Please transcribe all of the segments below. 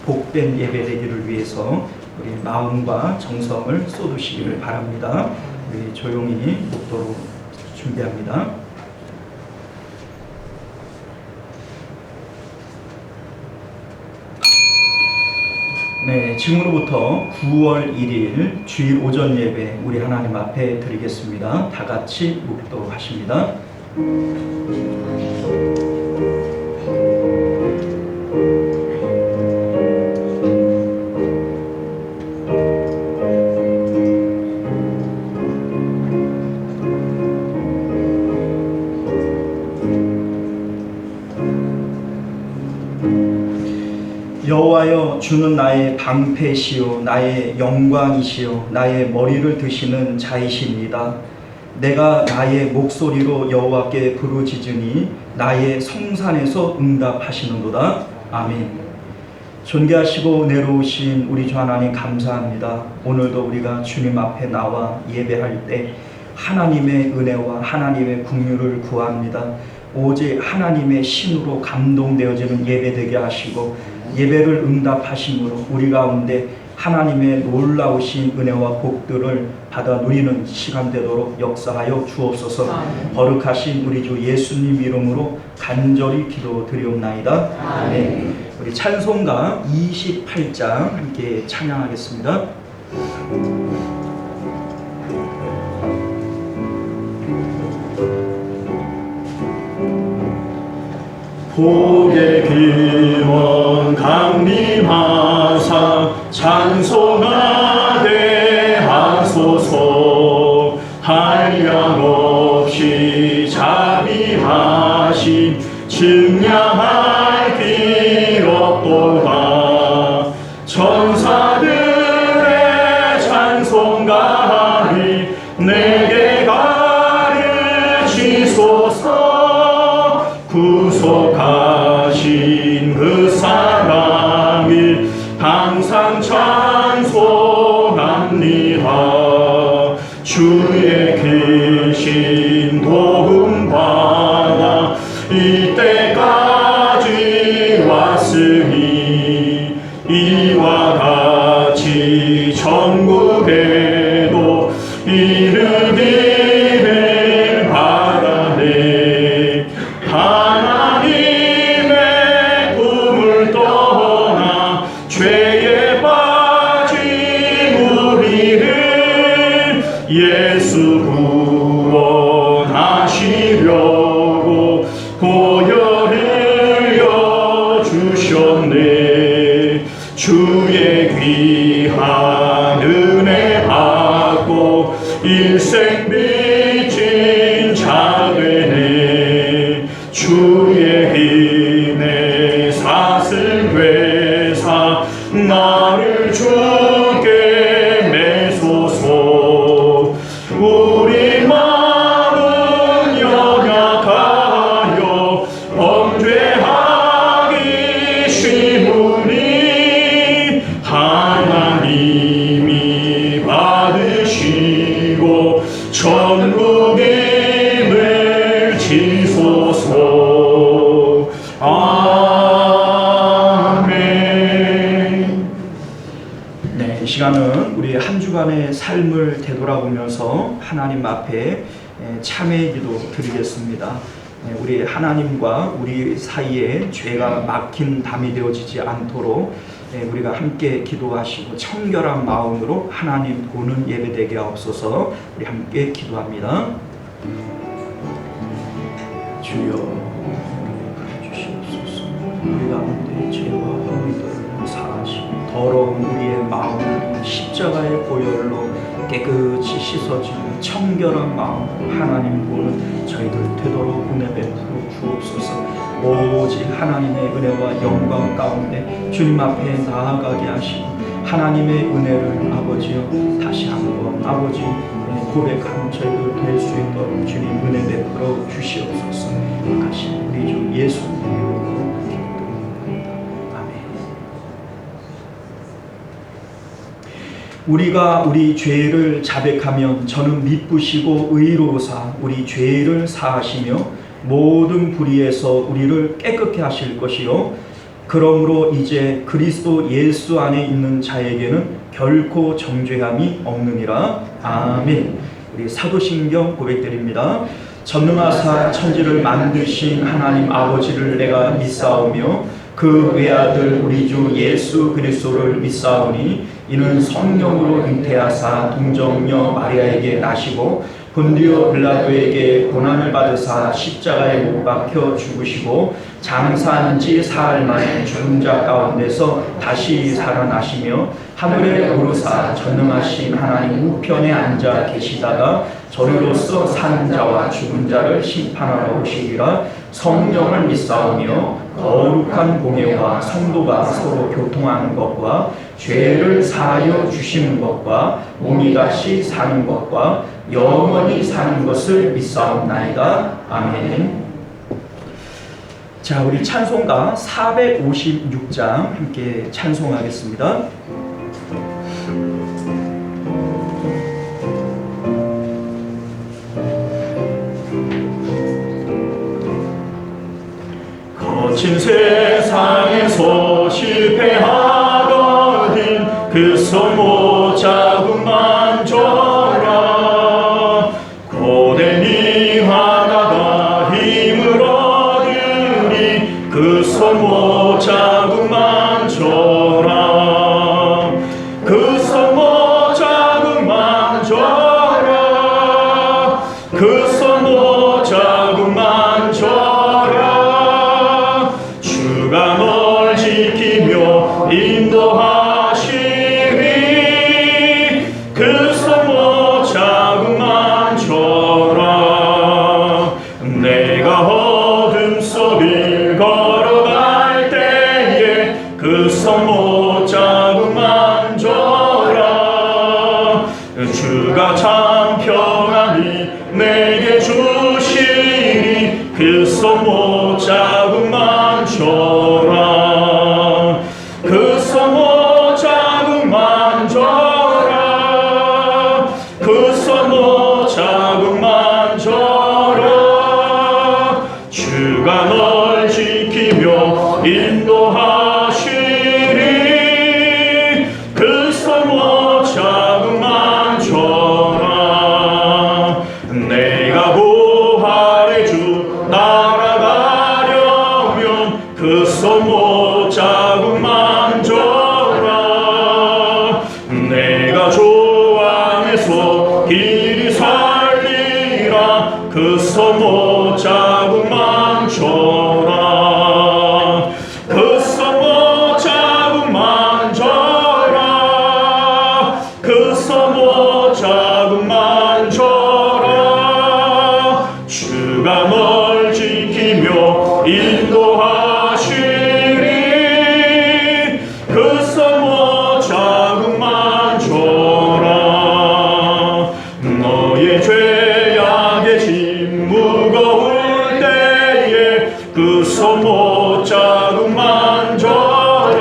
복된 예배 되기를 위해서 우리 마음과 정성을 쏟으시기를 바랍니다. 우리 조용히 묵도록 준비합니다. 네, 지금으로부터 9월 1일 주일 오전 예배 우리 하나님 앞에 드리겠습니다. 다 같이 묵도하십니다. 여호와여, 주는 나의 방패시요 나의 영광이시요 나의 머리를 드시는 자이십니다. 내가 나의 목소리로 여호와께 부르짖으니 나의 성산에서 응답하시는도다. 아멘. 존귀하시고 은혜로우신 우리 주 하나님 감사합니다. 오늘도 우리가 주님 앞에 나와 예배할 때 하나님의 은혜와 하나님의 긍휼을 구합니다. 오직 하나님의 신으로 감동되어지는 예배 되게 하시고 예배를 응답하심으로 우리 가운데 하나님의 놀라우신 은혜와 복들을 받아 누리는 시간 되도록 역사하여 주옵소서. 거룩하신 우리 주 예수님 이름으로 간절히 기도드리옵나이다. 아멘. 우리 찬송가 28장 함께 찬양하겠습니다. 복의 기원 강림하사 찬송하게 하소서. 한량없이 자비하심 증량할 길 없도다. 천사들의 찬송가리 내게 가르치소서. 구속하신 그 사랑을 항상 찬송합니다. 주의 계신 도움 받아 이때까지 왔으니 이와 같이 천국에도 이르기를 바라네. 하나님의 꿈을 떠나 죄에 빠진 우리를 예수 구원하시려고 보혈을 여주셨네. 주의 귀한 은혜 받고 일생 빚진 자 되네. 주의 힘에 사슬 되사 나를 주께 매소서. 우리 마음은 연약하여 범죄하기 쉬우니 하나님이 받으시고 천국임을 지소서. 아멘. 네, 이 시간은 우리 한 주간의 삶을 되돌아보면서 하나님 앞에 참회의 기도 드리겠습니다. 우리 하나님과 우리 사이에 죄가 막힌 담이 되어지지 않도록 우리가 함께 기도하시고 청결한 마음으로 하나님 보는 예배되게 하옵소서. 우리 함께 기도합니다. 주여, 우리 주시옵소서. 우리 가운데 죄와 허물들을 사하시고 더러운 우리의 마음을 십자가의 보혈로 깨끗이 씻어주는 청결한 마음 하나님 보는 저희들 되도록 은혜 베풀어 주옵소서. 오직 하나님의 은혜와 영광 가운데 주님 앞에 나아가게 하시고 하나님의 은혜를 아버지여 다시 한번 아버지 고백하는 저희들 될 수 있도록 주님 은혜 베풀어 주시옵소서. 다시 우리 주 예수님 이름으로 기도드립니다. 아멘. 우리가 우리 죄를 자백하면 저는 미쁘시고 의로우사 우리 죄를 사하시며 모든 불의에서 우리를 깨끗게 하실 것이요 그러므로 이제 그리스도 예수 안에 있는 자에게는 결코 정죄함이 없느니라. 아멘. 우리 사도신경 고백드립니다. 전능하사 천지를 만드신 하나님 아버지를 내가 믿사오며 그 외아들 우리 주 예수 그리스도를 믿사오니 이는 성령으로 잉태하사 동정녀 마리아에게 나시고 본디오 빌라도에게 고난을 받으사 십자가에 못 박혀 죽으시고 장사한 지 사흘 만에 죽은 자 가운데서 다시 살아나시며 하늘에 오르사 전능하신 하나님 우편에 앉아 계시다가 저리로서 사는 자와 죽은 자를 심판하러 오시리라. 성령을 믿사오며 거룩한 공예와 성도가 서로 교통하는 것과 죄를 사하여 주시는 것과 몸이 다시 사는 것과 영원히 사는 것을 믿사옵나이다. 아멘. 자, 우리 찬송가 456장 함께 찬송하겠습니다. 거친 세상에서 실패하거든 그 소모 자국만 줘라. 고된 이 하나가 힘을 얻으니 그 소모 자국만 줘라. 그 소모 자국만 줘라. 그 소모 자국만 줘라. 주가 널 지키며 인도하시리. 그 소모 자국만 줘라. 내가 어둠 속을 걸어갈 때에 그 소모 자국만 줘라. 주가 참 평안히 내게 주시니 그 소모 자국만 줘라. 그 소모 자국만 줘라. 그 소모 자국만 줘라. 주가 널 지키며 인도하시리. 그 소모 자국만 줘라. 내가 부활의 주 날아가려면 그 소모 자국만 줘라. 내가 주 안에서 길이 살리라. 그 소모 자국만 줘라. 그 소모 자국만 줘라. 그 소모 자국만 줘라. 주가 널 지키며 인도하시리. 그 소모 자국만 줘라. 너의 죄악의 짐 무거울 때에 그 소모 자국만 줘라.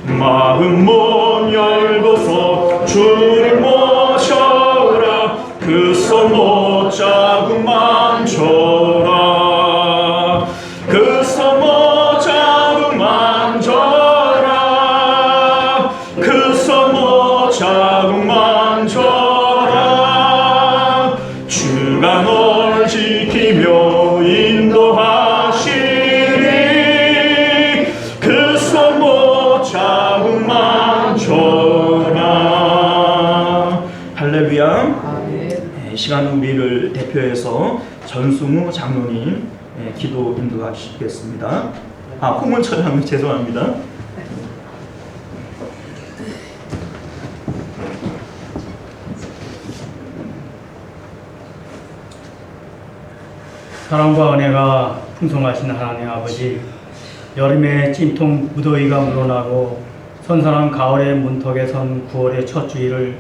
마음 문 열고서 주를 모셔라. 그 소모 자국만 줘라. 그 소모 자국만 줘라. 그 소모 자국만 줘라. 주가 널 지키며 인도하시리. 그 소모 자국만 줘라. 할렐루야. 이 시간 우리를 대표해서 전승우 장로님 기도 인도하시겠습니다. 홍문철 죄송합니다. 사랑과 은혜가 풍성하신 하나님 아버지, 여름의 찜통 무더위가 물러나고 선선한 가을의 문턱에 선 9월의 첫 주일을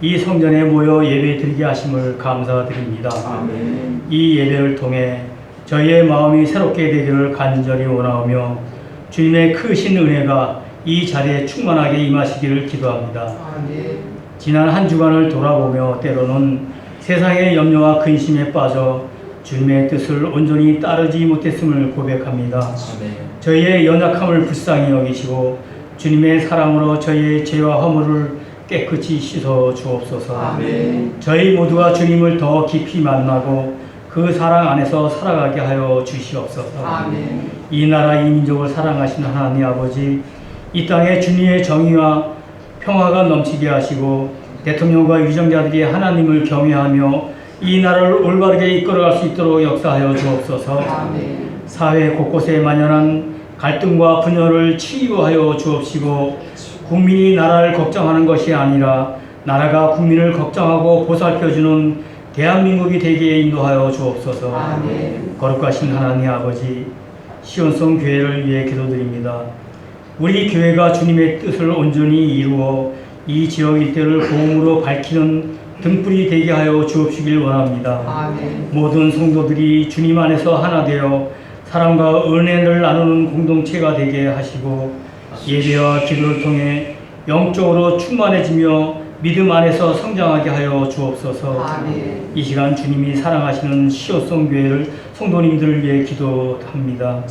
이 성전에 모여 예배드리게 하심을 감사드립니다. 아멘. 이 예배를 통해 저희의 마음이 새롭게 되기를 간절히 원하오며 주님의 크신 은혜가 이 자리에 충만하게 임하시기를 기도합니다. 지난 한 주간을 돌아보며 때로는 세상의 염려와 근심에 빠져 주님의 뜻을 온전히 따르지 못했음을 고백합니다. 아멘. 저희의 연약함을 불쌍히 여기시고 주님의 사랑으로 저희의 죄와 허물을 깨끗이 씻어 주옵소서. 아멘. 저희 모두가 주님을 더 깊이 만나고 그 사랑 안에서 살아가게 하여 주시옵소서. 아멘. 이 나라 이 민족을 사랑하시는 하나님 아버지, 이 땅에 주님의 정의와 평화가 넘치게 하시고 대통령과 유정자들이 하나님을 경외하며 이 나라를 올바르게 이끌어갈 수 있도록 역사하여 주옵소서. 아멘. 사회 곳곳에 만연한 갈등과 분열을 치유하여 주옵시고 국민이 나라를 걱정하는 것이 아니라 나라가 국민을 걱정하고 보살펴주는 대한민국이 되게 인도하여 주옵소서. 아멘. 거룩하신 하나님 아버지, 시온성 교회를 위해 기도드립니다. 우리 교회가 주님의 뜻을 온전히 이루어 이 지역 일대를 복음으로 밝히는 등불이 되게 하여 주옵시길 원합니다. 아멘. 모든 성도들이 주님 안에서 하나 되어 사랑과 은혜를 나누는 공동체가 되게 하시고 예배와 기도를 통해 영적으로 충만해지며 믿음 안에서 성장하게 하여 주옵소서. 아멘. 이 시간 주님이 사랑하시는 시오성 교회를 성도님들을 위해 기도합니다.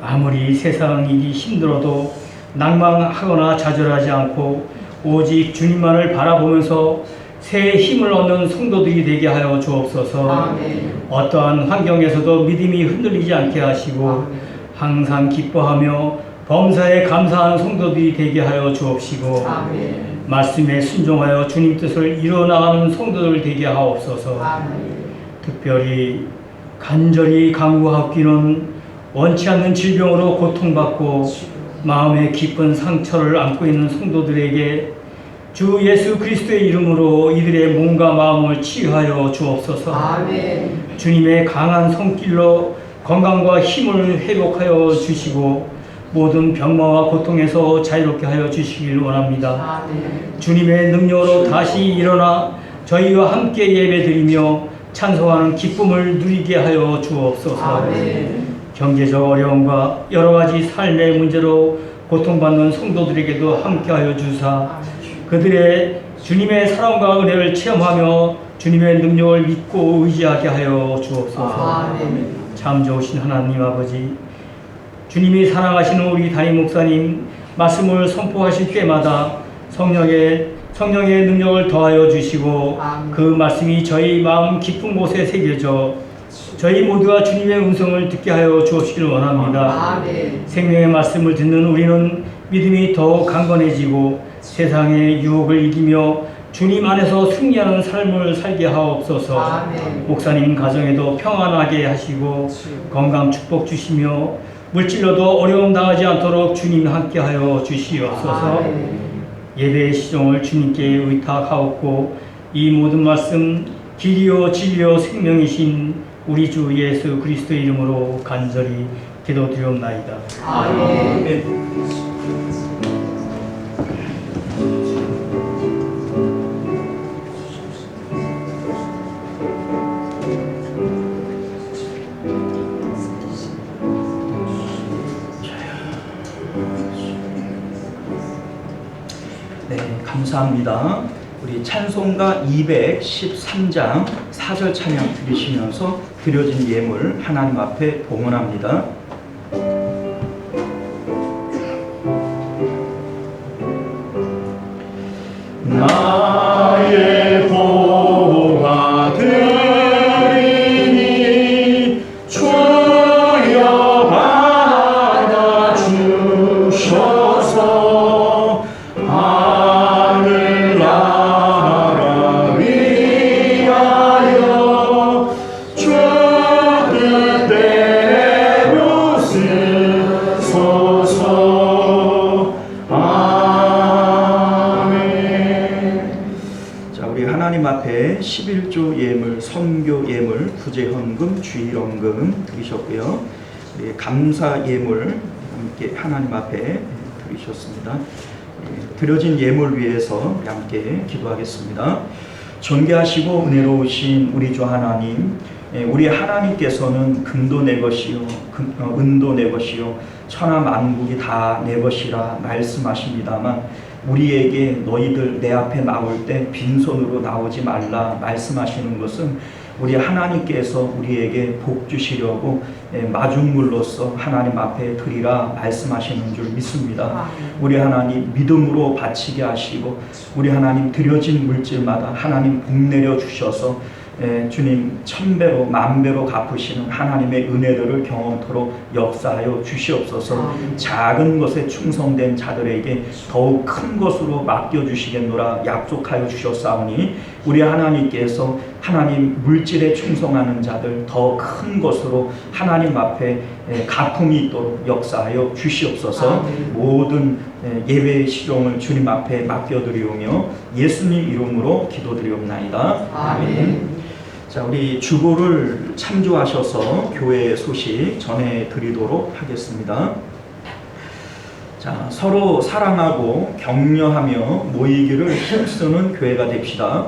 아무리 세상 일이 힘들어도 낭망하거나 좌절하지 않고 오직 주님만을 바라보면서 새 힘을 얻는 성도들이 되게 하여 주옵소서. 아멘. 어떠한 환경에서도 믿음이 흔들리지 않게 하시고 아멘. 항상 기뻐하며 범사에 감사하는 성도들이 되게 하여 주옵시고 아멘. 말씀에 순종하여 주님 뜻을 이루어나가는 성도들 되게 하옵소서. 아멘. 특별히 간절히 간구하기는 원치 않는 질병으로 고통받고 마음에 깊은 상처를 안고 있는 성도들에게 주 예수 그리스도의 이름으로 이들의 몸과 마음을 치유하여 주옵소서. 아멘. 주님의 강한 손길로 건강과 힘을 회복하여 주시고 모든 병마와 고통에서 자유롭게 하여 주시길 원합니다. 아멘. 주님의 능력으로 다시 일어나 저희와 함께 예배드리며 찬송하는 기쁨을 누리게 하여 주옵소서. 아멘. 경제적 어려움과 여러 가지 삶의 문제로 고통받는 성도들에게도 함께하여 주사 그들의 주님의 사랑과 은혜를 체험하며 주님의 능력을 믿고 의지하게 하여 주옵소서. 아멘. 참 좋으신 하나님 아버지, 주님이 사랑하시는 우리 담임 목사님 말씀을 선포하실 때마다 성령의 능력을 더하여 주시고 아멘. 그 말씀이 저희 마음 깊은 곳에 새겨져 저희 모두가 주님의 음성을 듣게 하여 주옵시길 원합니다. 아멘. 생명의 말씀을 듣는 우리는 믿음이 더욱 강건해지고 세상의 유혹을 이기며 주님 안에서 승리하는 삶을 살게 하옵소서. 아멘. 목사님 가정에도 평안하게 하시고 건강 축복 주시며 물질로도 어려움 당하지 않도록 주님 함께하여 주시옵소서. 아멘. 예배의 시종을 주님께 의탁하옵고 이 모든 말씀 길이요 진리요 생명이신 우리 주 예수 그리스도의 이름으로 간절히 기도드리옵나이다. 아멘. 네, 감사합니다. 우리 찬송가 213장 4절 찬양 들으시면서 드려진 예물 하나님 앞에 봉헌합니다. 나의 보화 드리니 주여 받아주셔서 하늘 나라 위하여 주 뜻대로 쓰소서. 자, 우리 하나님 앞에 11조 예물, 선교 예물, 구제헌금, 주일헌금 드리셨고요. 우리 감사 예물 함께 하나님 앞에 드리셨습니다. 드려진 예물 위해서 함께 기도하겠습니다. 존귀하시고 은혜로우신 우리 주 하나님, 우리 하나님께서는 금도 내 것이요 은도 내 것이요 천하 만국이 다 내 것이라 말씀하십니다만 우리에게 너희들 내 앞에 나올 때 빈손으로 나오지 말라 말씀하시는 것은 우리 하나님께서 우리에게 복 주시려고 마중물로서 하나님 앞에 드리라 말씀하시는 줄 믿습니다. 우리 하나님 믿음으로 바치게 하시고 우리 하나님 드려진 물질마다 하나님 복 내려 주셔서 주님 천배로 만배로 갚으시는 하나님의 은혜들을 경험토록 역사하여 주시옵소서. 작은 것에 충성된 자들에게 더욱 큰 것으로 맡겨주시겠노라 약속하여 주셨사오니 우리 하나님께서 하나님 물질에 충성하는 자들 더 큰 것으로 하나님 앞에 갚음이 있도록 역사하여 주시옵소서. 모든 예배의 시종을 주님 앞에 맡겨드리오며 예수님 이름으로 기도드리옵나이다. 아멘. 자, 우리 주보를 참조하셔서 교회 소식 전해드리도록 하겠습니다. 자, 서로 사랑하고 격려하며 모이기를 힘쓰는 교회가 됩시다.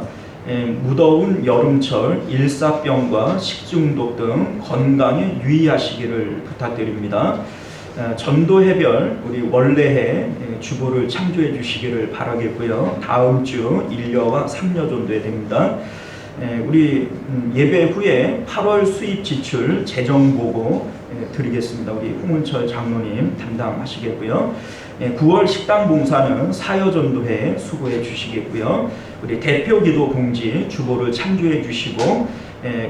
무더운 여름철 일사병과 식중독 등 건강에 유의하시기를 부탁드립니다. 전도해별 우리 원래해 주보를 참조해 주시기를 바라겠고요. 다음 주 1려와 3려 전도에 됩니다. 우리 예배 후에 8월 수입 지출 재정 보고 드리겠습니다. 우리 홍은철 장로님 담당하시겠고요. 9월 식당 봉사는 사여전도회 수고해 주시겠고요. 우리 대표 기도 공지 주보를 참조해 주시고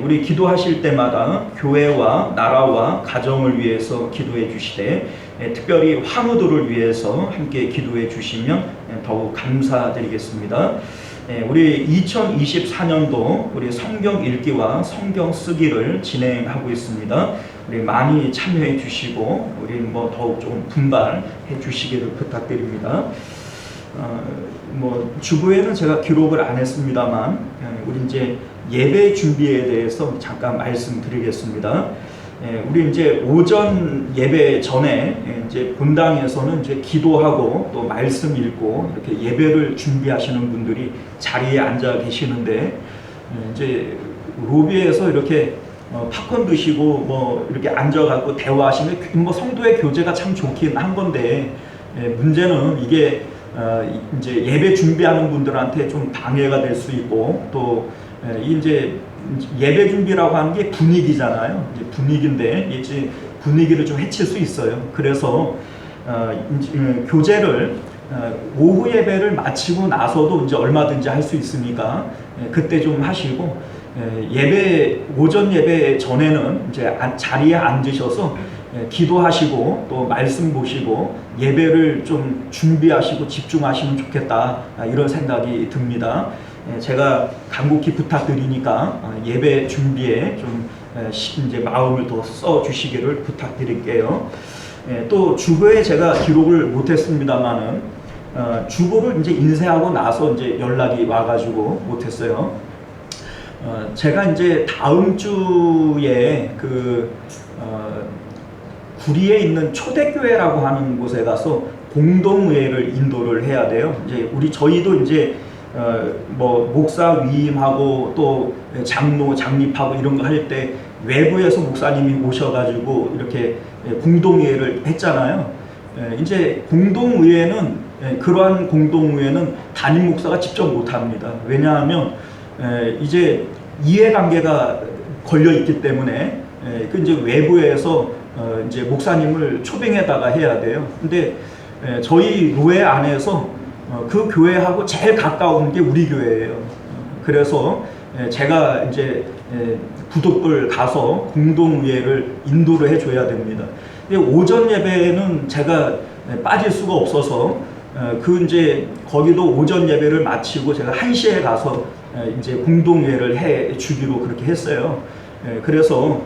우리 기도하실 때마다 교회와 나라와 가정을 위해서 기도해 주시되 특별히 환우들을 위해서 함께 기도해 주시면 더욱 감사드리겠습니다. 우리 2024년도 우리 성경 읽기와 성경 쓰기를 진행하고 있습니다. 우리 많이 참여해 주시고 우리 더욱 좀 분발해 주시기를 부탁드립니다. 주보에는 제가 기록을 안 했습니다만 우리 이제 예배 준비에 대해서 잠깐 말씀드리겠습니다. 우리 이제 오전 예배 전에 이제 본당에서는 이제 기도하고 또 말씀 읽고 이렇게 예배를 준비하시는 분들이 자리에 앉아 계시는데 이제 로비에서 이렇게 팝콘 드시고 이렇게 앉아갖고 대화하시면 성도의 교제가 참 좋긴 한 건데 문제는 이게 이제 예배 준비하는 분들한테 좀 방해가 될 수 있고 또 이제 예배 준비라고 하는 게 분위기잖아요. 이제 분위기인데 이제 분위기를 좀 해칠 수 있어요. 그래서 교제를 오후 예배를 마치고 나서도 이제 얼마든지 할 수 있으니까 그때 좀 하시고 예배 오전 예배 전에는 이제 자리에 앉으셔서 기도하시고 또 말씀 보시고 예배를 좀 준비하시고 집중하시면 좋겠다 이런 생각이 듭니다. 제가 간곡히 부탁드리니까 예배 준비에 좀 이제 마음을 더 써 주시기를 부탁드릴게요. 또 주보에 제가 기록을 못했습니다만은 주보를 이제 인쇄하고 나서 이제 연락이 와가지고 못했어요. 제가 이제 다음 주에 구리에 있는 초대교회라고 하는 곳에 가서 공동의회를 인도를 해야 돼요. 이제 저희도 이제 목사 위임하고 또 장로 장립하고 이런 거 할 때 외부에서 목사님이 오셔가지고 이렇게 공동의회를 했잖아요. 이제 공동의회는 그러한 공동의회는 담임 목사가 직접 못합니다. 왜냐하면 이제 이해관계가 걸려 있기 때문에 그 이제 외부에서 이제 목사님을 초빙에다가 해야 돼요. 근데 저희 노회 안에서 그 교회하고 제일 가까운 게 우리 교회예요. 그래서 제가 이제 부득불 가서 공동의회를 인도를 해줘야 됩니다. 근데 오전 예배는 제가 빠질 수가 없어서 이제 거기도 오전 예배를 마치고 제가 1시에 가서 이제 공동회를 해 주기로 그렇게 했어요. 그래서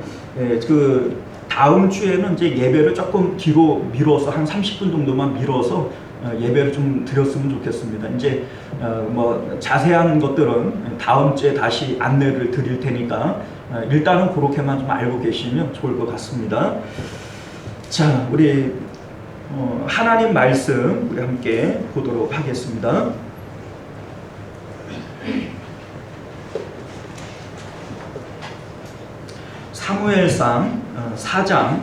다음 주에는 이제 예배를 조금 뒤로 미뤄서 한 30분 정도만 미뤄서 예배를 좀 드렸으면 좋겠습니다. 이제 자세한 것들은 다음 주에 다시 안내를 드릴 테니까 일단은 그렇게만 좀 알고 계시면 좋을 것 같습니다. 자, 우리 하나님 말씀 우리 함께 보도록 하겠습니다. 사무엘상 4장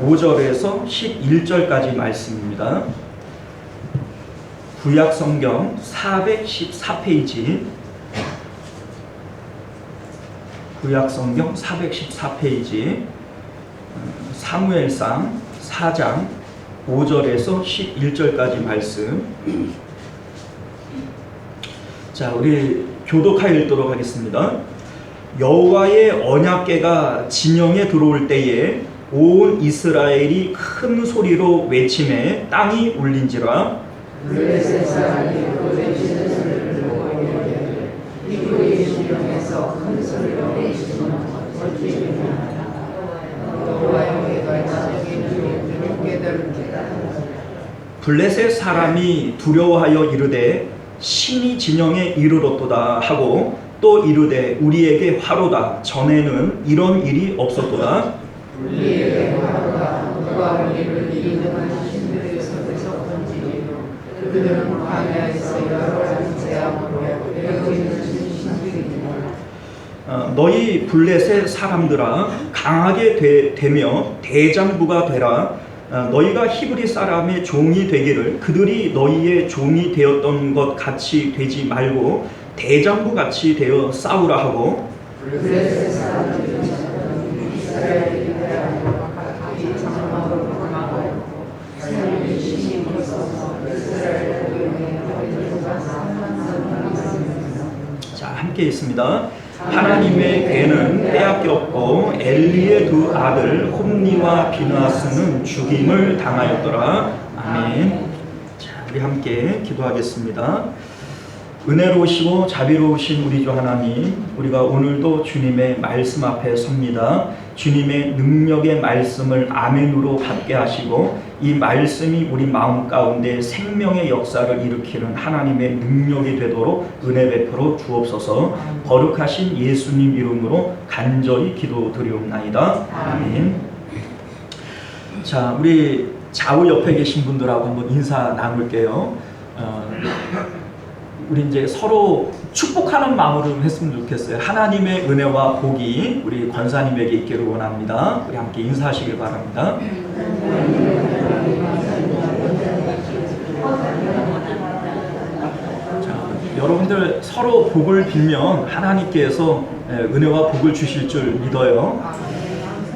5절에서 11절까지 말씀입니다. 구약성경 414페이지 구약성경 414페이지 사무엘상 4장 5절에서 11절까지 말씀. 자, 우리 교독하여 읽도록 하겠습니다. 여호와의 언약궤가 진영에 들어올 때에 온 이스라엘이 큰 소리로 외치매 땅이 울린지라. 블레셋 사람이 그 외치는 소리를 보고 이르되 이브의 진영에서 큰 소리로 외치는 어찌 하나 여호와의 궤가 진영에 깨달은지라. 블레셋 사람이 두려워하여 이르되 신이 진영에 이르렀도다 하고 또 이르되 우리에게 화로다. 전에는 이런 일이 없었도다. 우리에게 화로다. 누가 우리를 이 능한 신들의 손에서 건지리요. 그들은 광야에서 여러 가지 재앙으로 배고 있는 신들이니라. 너희 블레셋 사람들아 강하게 되며 대장부가 되라. 너희가 히브리 사람의 종이 되기를 그들이 너희의 종이 되었던 것 같이 되지 말고 대장부 같이 되어 싸우라 하고. 블레셋 사람들은 이스라엘이 대하여 각기 장막으로 강하고 새로운 신이 벗어서 이스라엘 고용에 허리들과 자, 함께 있습니다. 하나님의 궤는 빼앗겼고 엘리의 두 아들 홈니와 비느하스는 죽임을 당하였더라. 아멘. 자, 우리 함께 기도하겠습니다. 은혜로우시고 자비로우신 우리 주 하나님, 우리가 오늘도 주님의 말씀 앞에 섭니다. 주님의 능력의 말씀을 아멘으로 받게 하시고 이 말씀이 우리 마음 가운데 생명의 역사를 일으키는 하나님의 능력이 되도록 은혜 베풀어 주옵소서. 거룩하신 예수님 이름으로 간절히 기도드리옵나이다. 아멘. 자, 우리 좌우 옆에 계신 분들하고 한번 인사 나눌게요. 우리 이제 서로 축복하는 마음으로 했으면 좋겠어요. 하나님의 은혜와 복이 우리 권사님에게 있기를 원합니다. 우리 함께 인사하시길 바랍니다. 자, 여러분들 서로 복을 빌면 하나님께서 은혜와 복을 주실 줄 믿어요.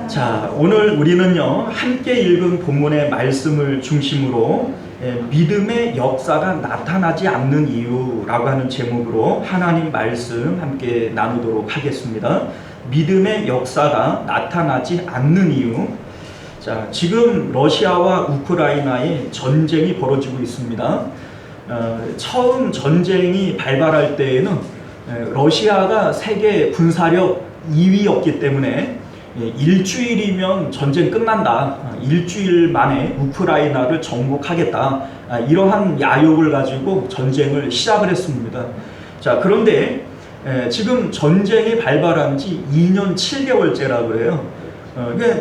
자, 오늘 우리는요 함께 읽은 본문의 말씀을 중심으로 믿음의 역사가 나타나지 않는 이유라고 하는 제목으로 하나님 말씀 함께 나누도록 하겠습니다. 믿음의 역사가 나타나지 않는 이유. 자, 지금 러시아와 우크라이나의 전쟁이 벌어지고 있습니다. 처음 전쟁이 발발할 때에는 러시아가 세계 군사력 2위였기 때문에 일주일이면 전쟁 끝난다. 일주일 만에 우크라이나를 정복하겠다. 이러한 야욕을 가지고 전쟁을 시작을 했습니다. 자, 그런데 지금 전쟁이 발발한 지 2년 7개월째라고 해요.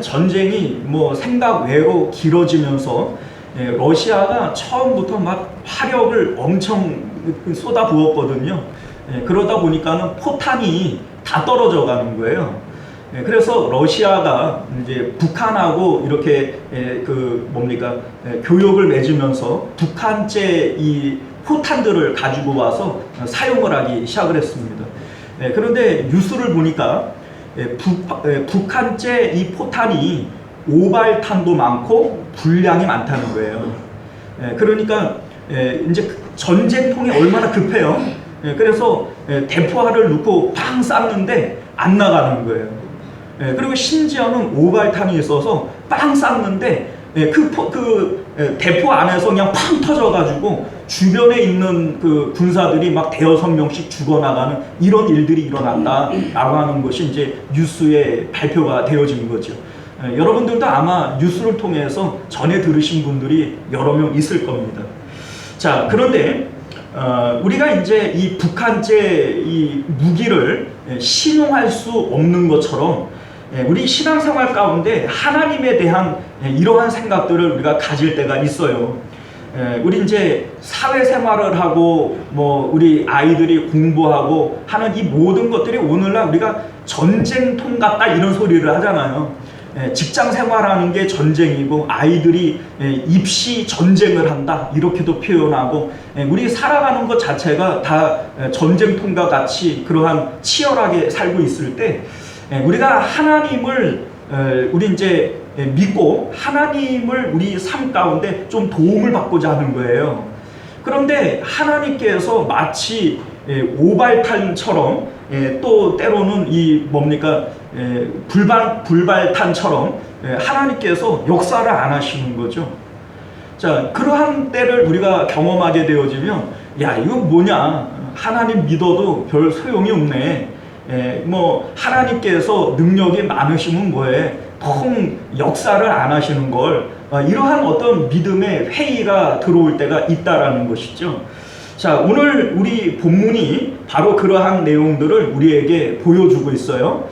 전쟁이 뭐 생각 외로 길어지면서 러시아가 처음부터 막 화력을 엄청 쏟아부었거든요. 그러다 보니까는 포탄이 다 떨어져 가는 거예요. 그래서 러시아가 이제 북한하고 이렇게 교역을 맺으면서 북한제 이 포탄들을 가지고 와서 사용을 하기 시작을 했습니다. 그런데 뉴스를 보니까 북한제 이 포탄이 오발탄도 많고 분량이 많다는 거예요. 그러니까 이제 전쟁통이 얼마나 급해요. 그래서 대포알을 넣고 팡 쐈는데 안 나가는 거예요. 그리고 심지어는 오발탄이 있어서 빵 쐈는데 대포 안에서 그냥 팡 터져가지고 주변에 있는 그 군사들이 막 대여섯 명씩 죽어나가는 이런 일들이 일어났다라고 하는 것이 이제 뉴스에 발표가 되어진 거죠. 여러분들도 아마 뉴스를 통해서 전해 들으신 분들이 여러 명 있을 겁니다. 자, 그런데 우리가 이제 이 북한제 이 무기를 신용할 수 없는 것처럼 우리 신앙생활 가운데 하나님에 대한 이러한 생각들을 우리가 가질 때가 있어요. 우리 이제 사회생활을 하고 뭐 우리 아이들이 공부하고 하는 이 모든 것들이 오늘날 우리가 전쟁통 같다 이런 소리를 하잖아요. 직장 생활하는 게 전쟁이고 아이들이 입시 전쟁을 한다 이렇게도 표현하고 우리 살아가는 것 자체가 다 전쟁통과 같이 그러한 치열하게 살고 있을 때 우리가 하나님을 우리 이제 믿고 하나님을 우리 삶 가운데 좀 도움을 받고자 하는 거예요. 그런데 하나님께서 마치 오발탄처럼 또 때로는 이 뭡니까 불발탄처럼 하나님께서 역사를 안 하시는 거죠. 자, 그러한 때를 우리가 경험하게 되어지면 야, 이거 뭐냐, 하나님 믿어도 별 소용이 없네. 뭐 하나님께서 능력이 많으시면 뭐해, 통 역사를 안 하시는 걸, 이러한 어떤 믿음의 회의가 들어올 때가 있다라는 것이죠. 자, 오늘 우리 본문이 바로 그러한 내용들을 우리에게 보여주고 있어요.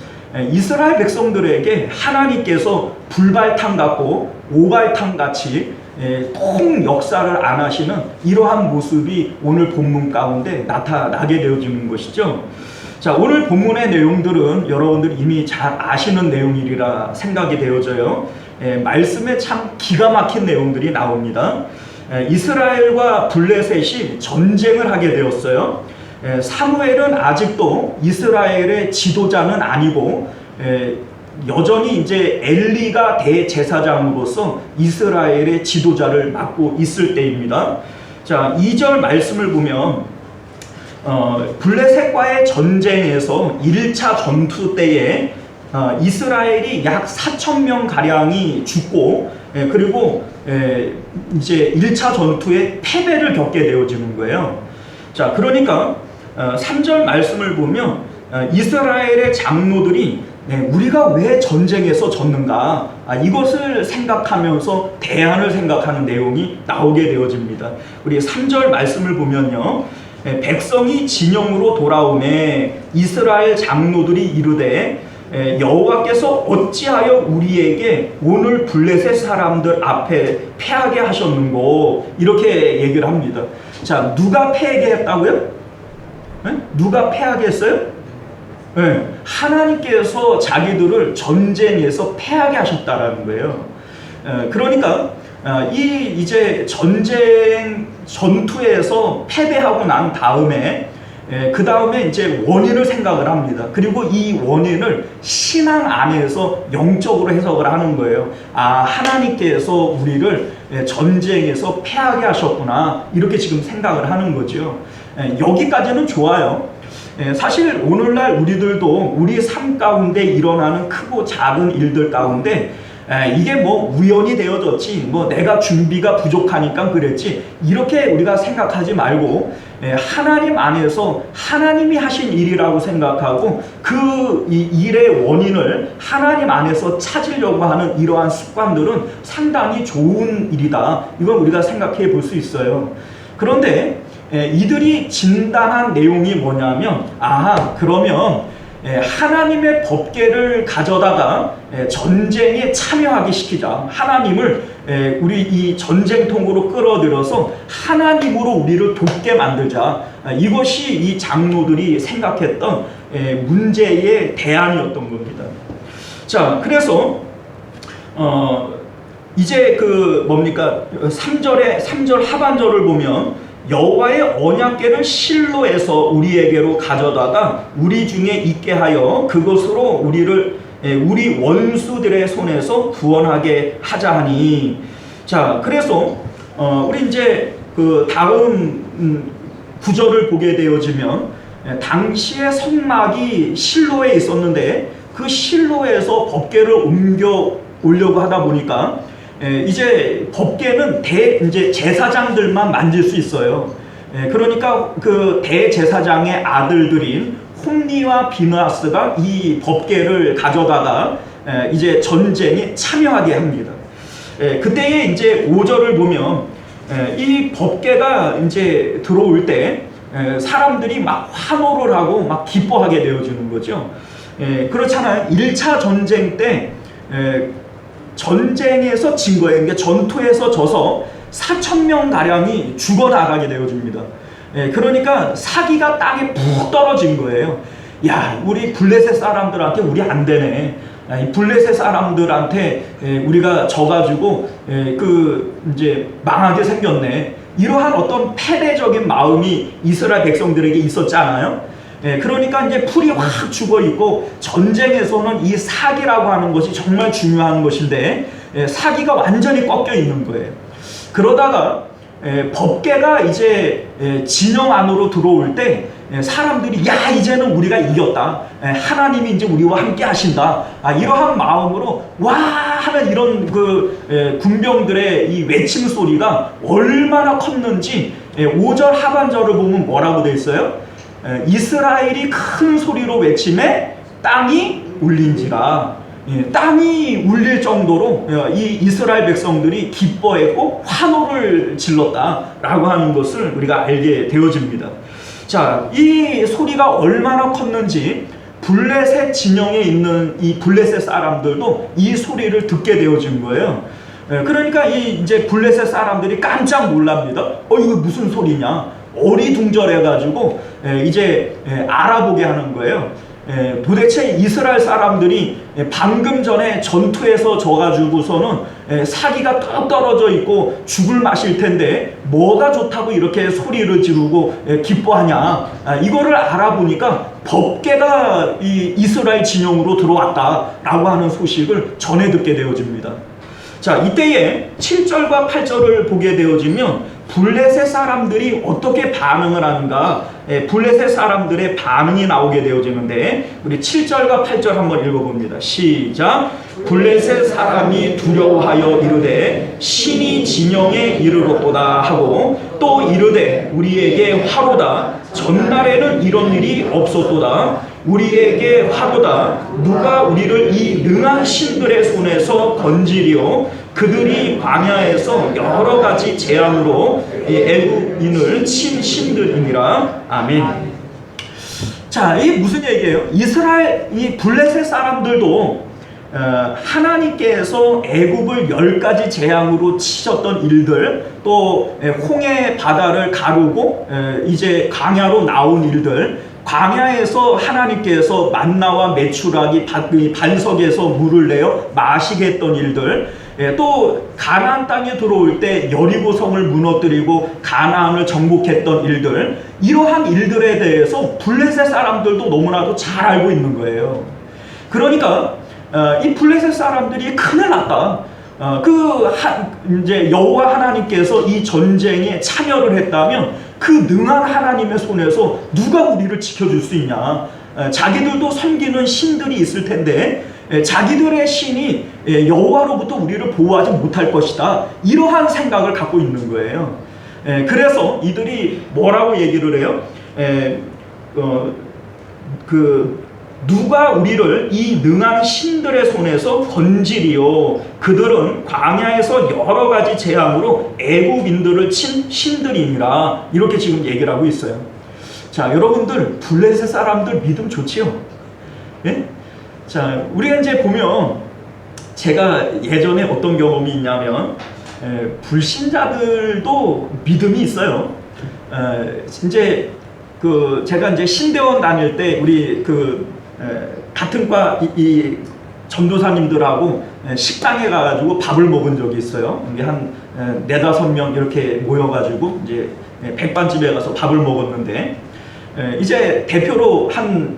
이스라엘 백성들에게 하나님께서 불발탄 같고 오발탄 같이 통 역사를 안 하시는 이러한 모습이 오늘 본문 가운데 나타나게 되어지는 것이죠. 자, 오늘 본문의 내용들은 여러분들이 이미 잘 아시는 내용이리라 생각이 되어져요. 말씀에 참 기가 막힌 내용들이 나옵니다. 이스라엘과 블레셋이 전쟁을 하게 되었어요. 사무엘은 아직도 이스라엘의 지도자는 아니고 여전히 이제 엘리가 대제사장으로서 이스라엘의 지도자를 맡고 있을 때입니다. 자, 2절 말씀을 보면 블레셋과의 전쟁에서 1차 전투 때에 이스라엘이 약 4,000명 가량이 죽고 그리고 이제 1차 전투에 패배를 겪게 되어지는 거예요. 자, 그러니까 3절 말씀을 보면 이스라엘의 장로들이 우리가 왜 전쟁에서 졌는가, 이것을 생각하면서 대안을 생각하는 내용이 나오게 되어집니다. 우리 3절 말씀을 보면요, 백성이 진영으로 돌아오매 이스라엘 장로들이 이르되 여호와께서 어찌하여 우리에게 오늘 블레셋 사람들 앞에 패하게 하셨는고, 이렇게 얘기를 합니다. 자, 누가 패하게 했다고요? 누가 패하게 했어요? 하나님께서 자기들을 전쟁에서 패하게 하셨다라는 거예요. 그러니까 이제 전투에서 패배하고 난 다음에 그 다음에 이제 원인을 생각을 합니다. 그리고 이 원인을 신앙 안에서 영적으로 해석을 하는 거예요. 하나님께서 우리를 전쟁에서 패하게 하셨구나, 이렇게 지금 생각을 하는 거죠. 여기까지는 좋아요. 사실 오늘날 우리들도 우리 삶 가운데 일어나는 크고 작은 일들 가운데 이게 뭐 우연이 되어졌지, 뭐 내가 준비가 부족하니까 그랬지, 이렇게 우리가 생각하지 말고 하나님 안에서 하나님이 하신 일이라고 생각하고 그 일의 원인을 하나님 안에서 찾으려고 하는 이러한 습관들은 상당히 좋은 일이다, 이걸 우리가 생각해 볼 수 있어요. 그런데 이들이 진단한 내용이 뭐냐면, 그러면 하나님의 법궤를 가져다가 전쟁에 참여하게 시키자, 하나님을 우리 이 전쟁통으로 끌어들여서 하나님으로 우리를 돕게 만들자, 이것이 이 장로들이 생각했던 문제의 대안이었던 겁니다. 자, 그래서 이제 그 뭡니까 3절 하반절을 보면 여호와의 언약궤를 실로에서 우리에게로 가져다가 우리 중에 있게 하여 그것으로 우리를 우리 원수들의 손에서 구원하게 하자 하니. 자, 그래서 우리 이제 그 다음 구절을 보게 되어지면 당시의 성막이 실로에 있었는데 그 실로에서 법궤를 옮겨 오려고 하다 보니까 이제 법궤는 이제 제사장들만 만질 수 있어요. 그러니까 그 대제사장의 아들들인 홈니와 비느하스가 이 법궤를 가져다가 이제 전쟁에 참여하게 합니다. 그때에 이제 5절을 보면 이 법궤가 이제 들어올 때 사람들이 막 환호를 하고 막 기뻐하게 되어지는 거죠. 그렇잖아요. 1차 전쟁 때 전쟁에서 진 거예요. 그러니까 전투에서 져서 4,000명 가량이 죽어나가게 되어집니다. 그러니까 사기가 땅에 푹 떨어진 거예요. 야, 우리 블레셋 사람들한테 우리 안 되네. 이 블레셋 사람들한테 우리가 져가지고 그 이제 망하게 생겼네. 이러한 어떤 패배적인 마음이 이스라엘 백성들에게 있었잖아요. 그러니까 이제 풀이 확 죽어 있고, 전쟁에서는 이 사기라고 하는 것이 정말 중요한 것인데 사기가 완전히 꺾여 있는 거예요. 그러다가 법궤가 이제 진영 안으로 들어올 때 사람들이 야 이제는 우리가 이겼다, 하나님이 이제 우리와 함께 하신다, 이러한 마음으로 와 하는 이런 그 군병들의 이 외침 소리가 얼마나 컸는지 5절 하반절을 보면 뭐라고 돼 있어요? 이스라엘이 큰 소리로 외침에 땅이 울린지라. 땅이 울릴 정도로 이 이스라엘 백성들이 기뻐했고 환호를 질렀다라고 하는 것을 우리가 알게 되어집니다. 자, 이 소리가 얼마나 컸는지 블레셋 진영에 있는 이 블레셋 사람들도 이 소리를 듣게 되어진 거예요. 그러니까 이제 블레셋 사람들이 깜짝 놀랍니다. 이거 무슨 소리냐? 어리둥절해가지고 이제 알아보게 하는 거예요. 도대체 이스라엘 사람들이 방금 전에 전투에서 져가지고서는 사기가 뚝 떨어져 있고 죽을 맛일 텐데 뭐가 좋다고 이렇게 소리를 지르고 기뻐하냐, 이거를 알아보니까 법궤가 이 이스라엘 진영으로 들어왔다라고 하는 소식을 전해 듣게 되어집니다. 자, 이때에 7절과 8절을 보게 되어지면 블레셋 사람들이 어떻게 반응을 하는가, 블레셋 사람들의 반응이 나오게 되어지는데 우리 7절과 8절 한번 읽어봅니다. 시작. 블레셋 사람이 두려워하여 이르되 신이 진영에 이르렀도다 하고 또 이르되 우리에게 화로다. 전날에는 이런 일이 없었도다. 우리에게 화로다. 누가 우리를 이 능한 신들의 손에서 건지리요. 그들이 광야에서 여러 가지 재앙으로 애굽인을 친 신들이니라. 아멘. 자, 이게 무슨 얘기예요? 이스라엘 이 블레셋 사람들도 하나님께서 애굽을 10가지 재앙으로 치셨던 일들, 또 홍해 바다를 가르고 이제 광야로 나온 일들, 광야에서 하나님께서 만나와 메추라기 반석에서 물을 내어 마시게 했던 일들, 또 가나안 땅에 들어올 때 여리고 성을 무너뜨리고 가나안을 정복했던 일들, 이러한 일들에 대해서 블레셋 사람들도 너무나도 잘 알고 있는 거예요. 그러니까 이 블레셋 사람들이 큰일 났다. 이제 여호와 하나님께서 이 전쟁에 참여를 했다면 그 능한 하나님의 손에서 누가 우리를 지켜줄 수 있냐? 자기들도 섬기는 신들이 있을 텐데 자기들의 신이 여호와로부터 우리를 보호하지 못할 것이다. 이러한 생각을 갖고 있는 거예요. 그래서 이들이 뭐라고 얘기를 해요? 누가 우리를 이 능한 신들의 손에서 건지리요. 그들은 광야에서 여러 가지 재앙으로 애굽인들을 친 신들이니라. 이렇게 지금 얘기를 하고 있어요. 자, 여러분들 블레셋 사람들 믿음 좋지요? 예? 자, 우리가 이제 보면 제가 예전에 어떤 경험이 있냐면 불신자들도 믿음이 있어요. 이제 제가 이제 신대원 다닐 때 우리 같은 과 이 전도사님들하고 식당에 가가지고 밥을 먹은 적이 있어요. 이게 한 4-5명 이렇게 모여가지고 이제 백반집에 가서 밥을 먹었는데 이제 대표로 한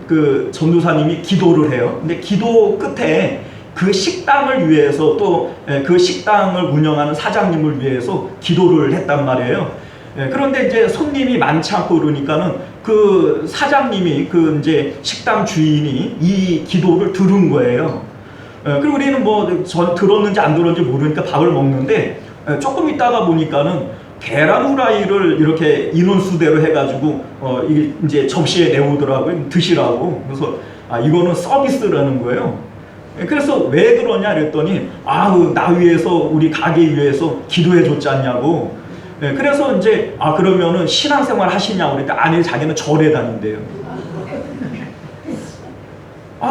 전도사님이 기도를 해요. 근데 기도 끝에 그 식당을 위해서 또 그 식당을 운영하는 사장님을 위해서 기도를 했단 말이에요. 그런데 이제 손님이 많지 않고 그러니까는 그 사장님이 이제 식당 주인이 이 기도를 들은 거예요. 그리고 우리는 들었는지 안 들었는지 모르니까 밥을 먹는데 조금 있다가 보니까는 계란 후라이를 이렇게 인원수대로 해가지고 이제 접시에 내오더라고요. 드시라고. 그래서 이거는 서비스라는 거예요. 그래서 왜 그러냐 그랬더니 나 위해서 우리 가게 위해서 기도해 줬지 않냐고. 그래서 이제 그러면은 신앙생활 하시냐고 그러니까 아니 자기는 절에 다닌대요.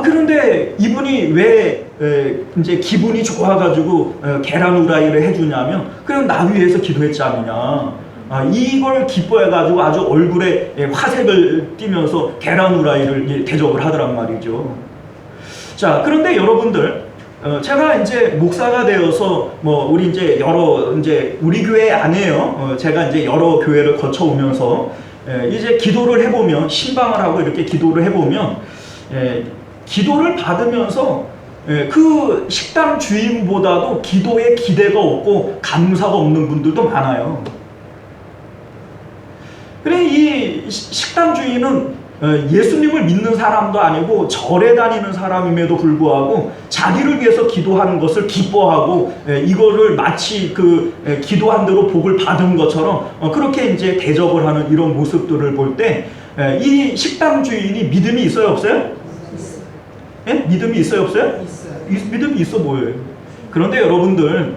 그런데 이분이 왜 이제 기분이 좋아가지고 계란 후라이를 해주냐면 그냥 나 위해서 기도했지 않느냐. 이걸 기뻐해가지고 아주 얼굴에 화색을 띠면서 계란 후라이를 대접을 하더란 말이죠. 자, 그런데 여러분들 제가 이제 목사가 되어서 뭐 우리 이제 우리 교회 안에요. 제가 이제 여러 교회를 거쳐오면서 이제 기도를 해보면, 신방을 하고 이렇게 기도를 해보면, 기도를 받으면서 그 식당 주인보다도 기도에 기대가 없고 감사가 없는 분들도 많아요. 그래, 이 식당 주인은 예수님을 믿는 사람도 아니고 절에 다니는 사람임에도 불구하고 자기를 위해서 기도하는 것을 기뻐하고 이거를 마치 그 기도한 대로 복을 받은 것처럼 그렇게 이제 대접을 하는 이런 모습들을 볼 때 이 식당 주인이 믿음이 있어요, 없어요? 예? 믿음이 있어요, 없어요? 믿음이 있어 보여요. 그런데 여러분들,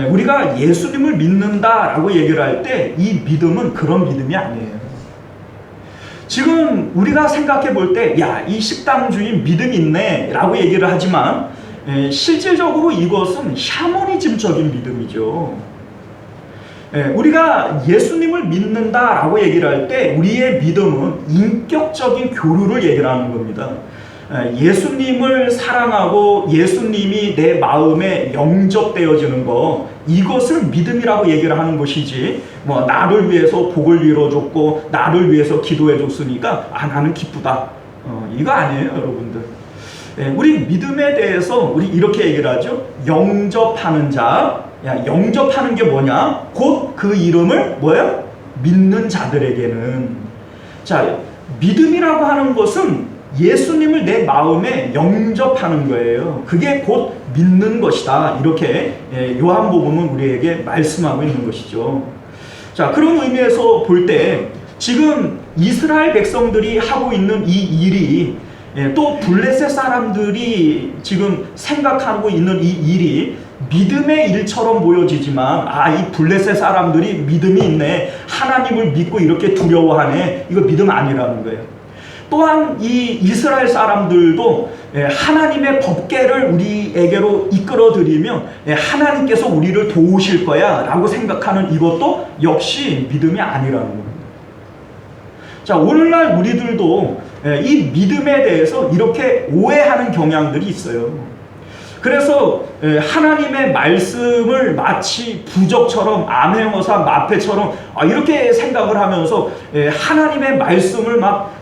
우리가 예수님을 믿는다라고 얘기를 할 때 이 믿음은 그런 믿음이 아니에요. 지금 우리가 생각해 볼 때, 야, 이 식당 주인 믿음이 있네 라고 얘기를 하지만 실질적으로 이것은 샤머니즘적인 믿음이죠. 우리가 예수님을 믿는다라고 얘기를 할 때 우리의 믿음은 인격적인 교류를 얘기를 하는 겁니다. 예수님을 사랑하고 예수님이 내 마음에 영접되어지는 거, 이것을 믿음이라고 얘기를 하는 것이지, 뭐 나를 위해서 복을 이뤄줬고 나를 위해서 기도해 줬으니까 나는 기쁘다, 이거 아니에요, 여러분들. 우리 믿음에 대해서 우리 이렇게 얘기를 하죠. 영접하는 자. 야, 영접하는 게 뭐냐? 곧 그 이름을 뭐야? 믿는 자들에게는. 자, 믿음이라고 하는 것은 예수님을 내 마음에 영접하는 거예요. 그게 곧 믿는 것이다. 이렇게 요한복음은 우리에게 말씀하고 있는 것이죠. 자, 그런 의미에서 볼 때 지금 이스라엘 백성들이 하고 있는 이 일이, 또 블레셋 사람들이 지금 생각하고 있는 이 일이 믿음의 일처럼 보여지지만, 이 블레셋 사람들이 믿음이 있네, 하나님을 믿고 이렇게 두려워하네, 이거 믿음 아니라는 거예요. 또한 이 이스라엘 사람들도 하나님의 법궤를 우리에게로 이끌어들이면 하나님께서 우리를 도우실 거야 라고 생각하는 이것도 역시 믿음이 아니라는 겁니다. 자, 오늘날 우리들도 이 믿음에 대해서 이렇게 오해하는 경향들이 있어요. 그래서 하나님의 말씀을 마치 부적처럼, 암행어사 마패처럼 이렇게 생각을 하면서 하나님의 말씀을 막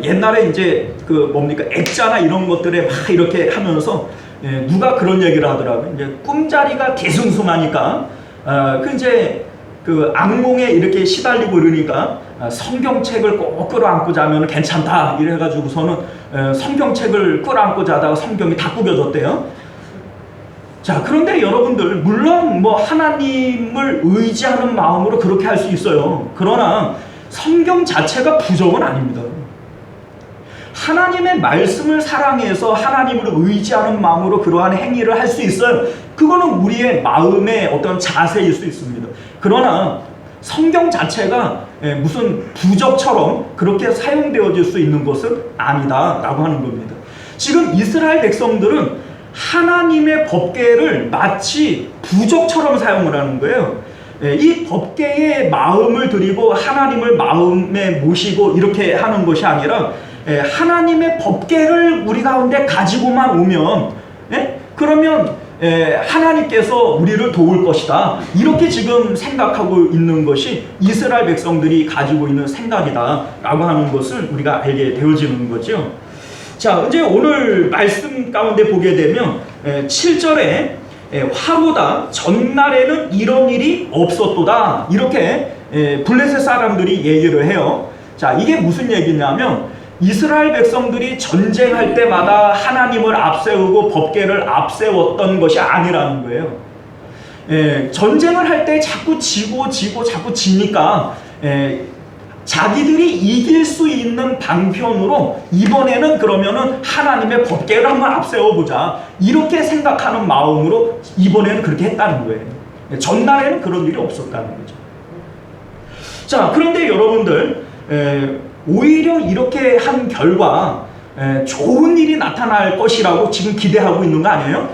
옛날에 이제 액자나 이런 것들에 막 이렇게 하면서 누가 그런 얘기를 하더라고요. 이제 꿈자리가 뒤숭숭하니까 그 악몽에 이렇게 시달리고 이러니까 성경책을 꼭 끌어안고 자면 괜찮다 이래가지고서는 성경책을 끌어안고 자다가 성경이 다 구겨졌대요. 자, 그런데 여러분들, 물론 뭐 하나님을 의지하는 마음으로 그렇게 할 수 있어요. 그러나 성경 자체가 부정은 아닙니다. 하나님의 말씀을 사랑해서 하나님을 의지하는 마음으로 그러한 행위를 할 수 있어요. 그거는 우리의 마음의 어떤 자세일 수 있습니다. 그러나 성경 자체가 무슨 부적처럼 그렇게 사용되어질 수 있는 것은 아니다라고 하는 겁니다. 지금 이스라엘 백성들은 하나님의 법궤를 마치 부적처럼 사용을 하는 거예요. 이 법궤에 마음을 들이고 하나님을 마음에 모시고 이렇게 하는 것이 아니라 하나님의 법궤를 우리 가운데 가지고만 오면 그러면 하나님께서 우리를 도울 것이다, 이렇게 지금 생각하고 있는 것이 이스라엘 백성들이 가지고 있는 생각이다 라고 하는 것을 우리가 알게 되어지는 거죠. 자, 이제 오늘 말씀 가운데 보게 되면 7절에 화로다 전날에는 이런 일이 없었도다, 이렇게 블레셋 사람들이 얘기를 해요. 자, 이게 무슨 얘기냐면 이스라엘 백성들이 전쟁할 때마다 하나님을 앞세우고 법궤를 앞세웠던 것이 아니라는 거예요. 전쟁을 할 때 자꾸 지고 자꾸 지니까 자기들이 이길 수 있는 방편으로 이번에는 그러면은 하나님의 법궤를 한번 앞세워보자, 이렇게 생각하는 마음으로 이번에는 그렇게 했다는 거예요. 전날에는 그런 일이 없었다는 거죠. 자, 그런데 여러분들, 오히려 이렇게 한 결과 좋은 일이 나타날 것이라고 지금 기대하고 있는 거 아니에요?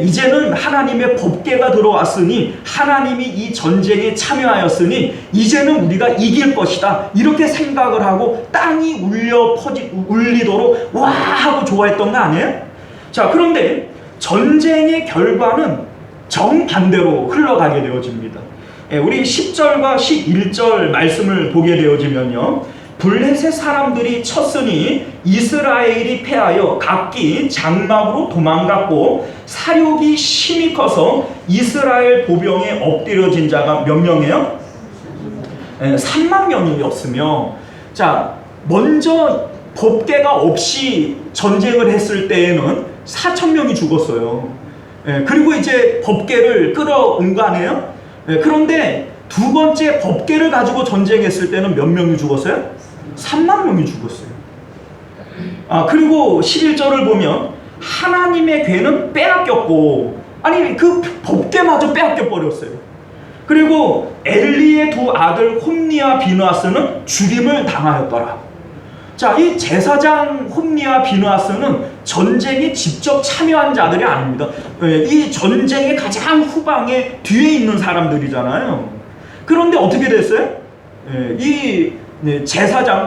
이제는 하나님의 법궤가 들어왔으니 하나님이 이 전쟁에 참여하였으니 이제는 우리가 이길 것이다 이렇게 생각을 하고 땅이 울리도록 와 하고 좋아했던 거 아니에요? 자, 그런데 전쟁의 결과는 정반대로 흘러가게 되어집니다. 우리 10절과 11절 말씀을 보게 되어지면요, 블레셋 사람들이 쳤으니 이스라엘이 패하여 각기 장막으로 도망갔고 사륙이 심히 커서 이스라엘 보병에 엎드려진 자가 몇 명이에요? 3만 명이었으며, 자, 먼저 법궤가 없이 전쟁을 했을 때에는 4천 명이 죽었어요. 그리고 이제 법궤를 끌어온 거 아니에요? 그런데 두 번째 법궤를 가지고 전쟁했을 때는 몇 명이 죽었어요? 3만 명이 죽었어요. 그리고 11절을 보면 하나님의 궤는 빼앗겼고, 아니 그 법궤마저 빼앗겨 버렸어요. 그리고 엘리의 두 아들 홈니와 비느하스는 죽임을 당하였더라. 자, 이 제사장 홈니와 비느하스는 전쟁에 직접 참여한 자들이 아닙니다. 이 전쟁의 가장 후방에 뒤에 있는 사람들이잖아요. 그런데 어떻게 됐어요? 이 제사장,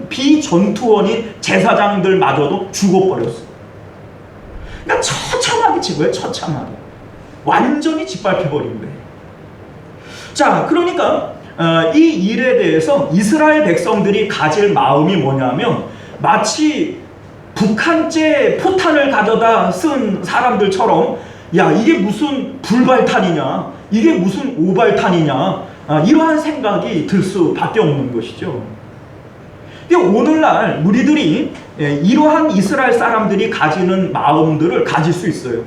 비전투원인 제사장들마저도 죽어버렸어요. 그러니까 처참하게 지고요, 처참하게. 완전히 짓밟혀버린 거예요. 자, 그러니까 이 일에 대해서 이스라엘 백성들이 가질 마음이 뭐냐면, 마치 북한제 포탄을 가져다 쓴 사람들처럼, 야, 이게 무슨 불발탄이냐, 이게 무슨 오발탄이냐, 이러한 생각이 들 수밖에 없는 것이죠. 오늘날 우리들이 이러한 이스라엘 사람들이 가지는 마음들을 가질 수 있어요.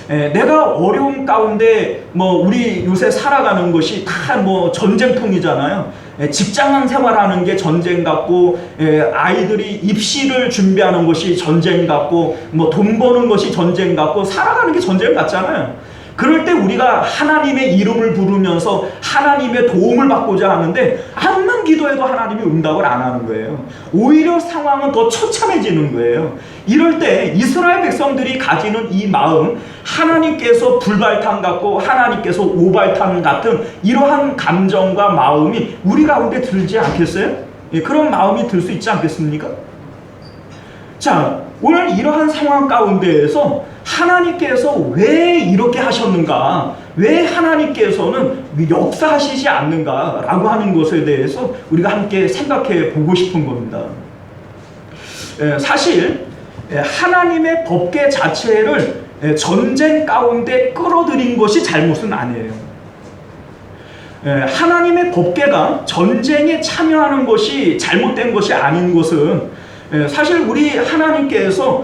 내가 어려움 가운데 우리 요새 살아가는 것이 다 전쟁통이잖아요. 직장 생활하는 게 전쟁 같고, 아이들이 입시를 준비하는 것이 전쟁 같고, 돈 버는 것이 전쟁 같고, 살아가는 게 전쟁 같잖아요. 그럴 때 우리가 하나님의 이름을 부르면서 하나님의 도움을 받고자 하는데 암만 기도해도 하나님이 응답을 안 하는 거예요. 오히려 상황은 더 처참해지는 거예요. 이럴 때 이스라엘 백성들이 가지는 이 마음, 하나님께서 불발탄 같고 하나님께서 오발탄 같은 이러한 감정과 마음이 우리 가운데 들지 않겠어요? 그런 마음이 들 수 있지 않겠습니까? 자, 오늘 이러한 상황 가운데에서 하나님께서 왜 이렇게 하셨는가, 왜 하나님께서는 역사하시지 않는가 라고 하는 것에 대해서 우리가 함께 생각해 보고 싶은 겁니다. 사실 하나님의 법궤 자체를 전쟁 가운데 끌어들인 것이 잘못은 아니에요. 하나님의 법궤가 전쟁에 참여하는 것이 잘못된 것이 아닌 것은, 사실 우리 하나님께서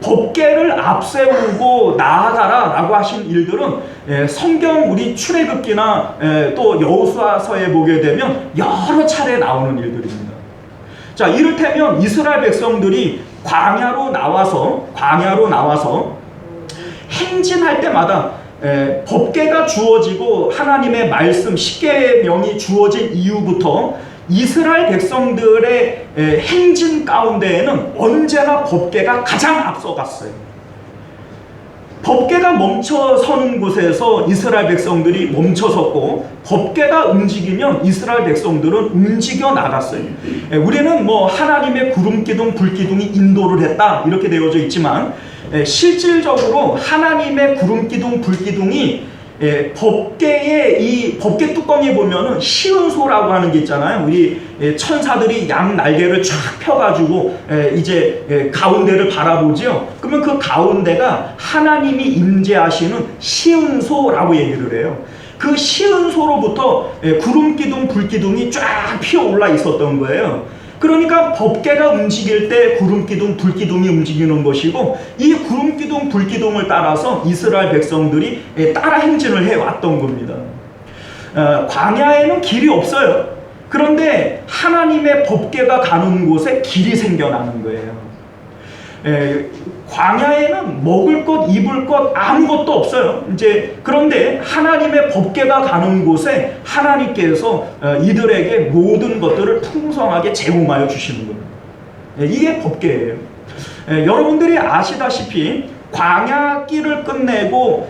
법궤를 앞세우고 나아가라 라고 하신 일들은 성경 우리 출애굽기나 또 여호수아서에 보게 되면 여러 차례 나오는 일들입니다. 자, 이를테면 이스라엘 백성들이 광야로 나와서 행진할 때마다 법궤가 주어지고 하나님의 말씀 10계명이 주어진 이후부터 이스라엘 백성들의 행진 가운데에는 언제나 법궤가 가장 앞서갔어요. 법궤가 멈춰서는 곳에서 이스라엘 백성들이 멈춰섰고, 법궤가 움직이면 이스라엘 백성들은 움직여 나갔어요. 우리는 하나님의 구름기둥, 불기둥이 인도를 했다 이렇게 되어져 있지만, 실질적으로 하나님의 구름기둥, 불기둥이 법궤의 이 법궤 뚜껑에 보면은 시은소라고 하는 게 있잖아요. 우리 천사들이 양 날개를 쫙 펴가지고 이제 가운데를 바라보죠. 그러면 그 가운데가 하나님이 임재하시는 시은소라고 얘기를 해요. 그 시은소로부터 구름기둥, 불기둥이 쫙 피어올라 있었던 거예요. 그러니까 법궤가 움직일 때 구름기둥, 불기둥이 움직이는 것이고, 이 구름기둥, 불기둥을 따라서 이스라엘 백성들이 따라 행진을 해왔던 겁니다. 광야에는 길이 없어요. 그런데 하나님의 법궤가 가는 곳에 길이 생겨나는 거예요. 광야에는 먹을 것, 입을 것 아무것도 없어요. 그런데 하나님의 법궤가 가는 곳에 하나님께서 이들에게 모든 것들을 풍성하게 제공하여 주시는 겁니다. 이게 법궤예요. 여러분들이 아시다시피 광야 길을 끝내고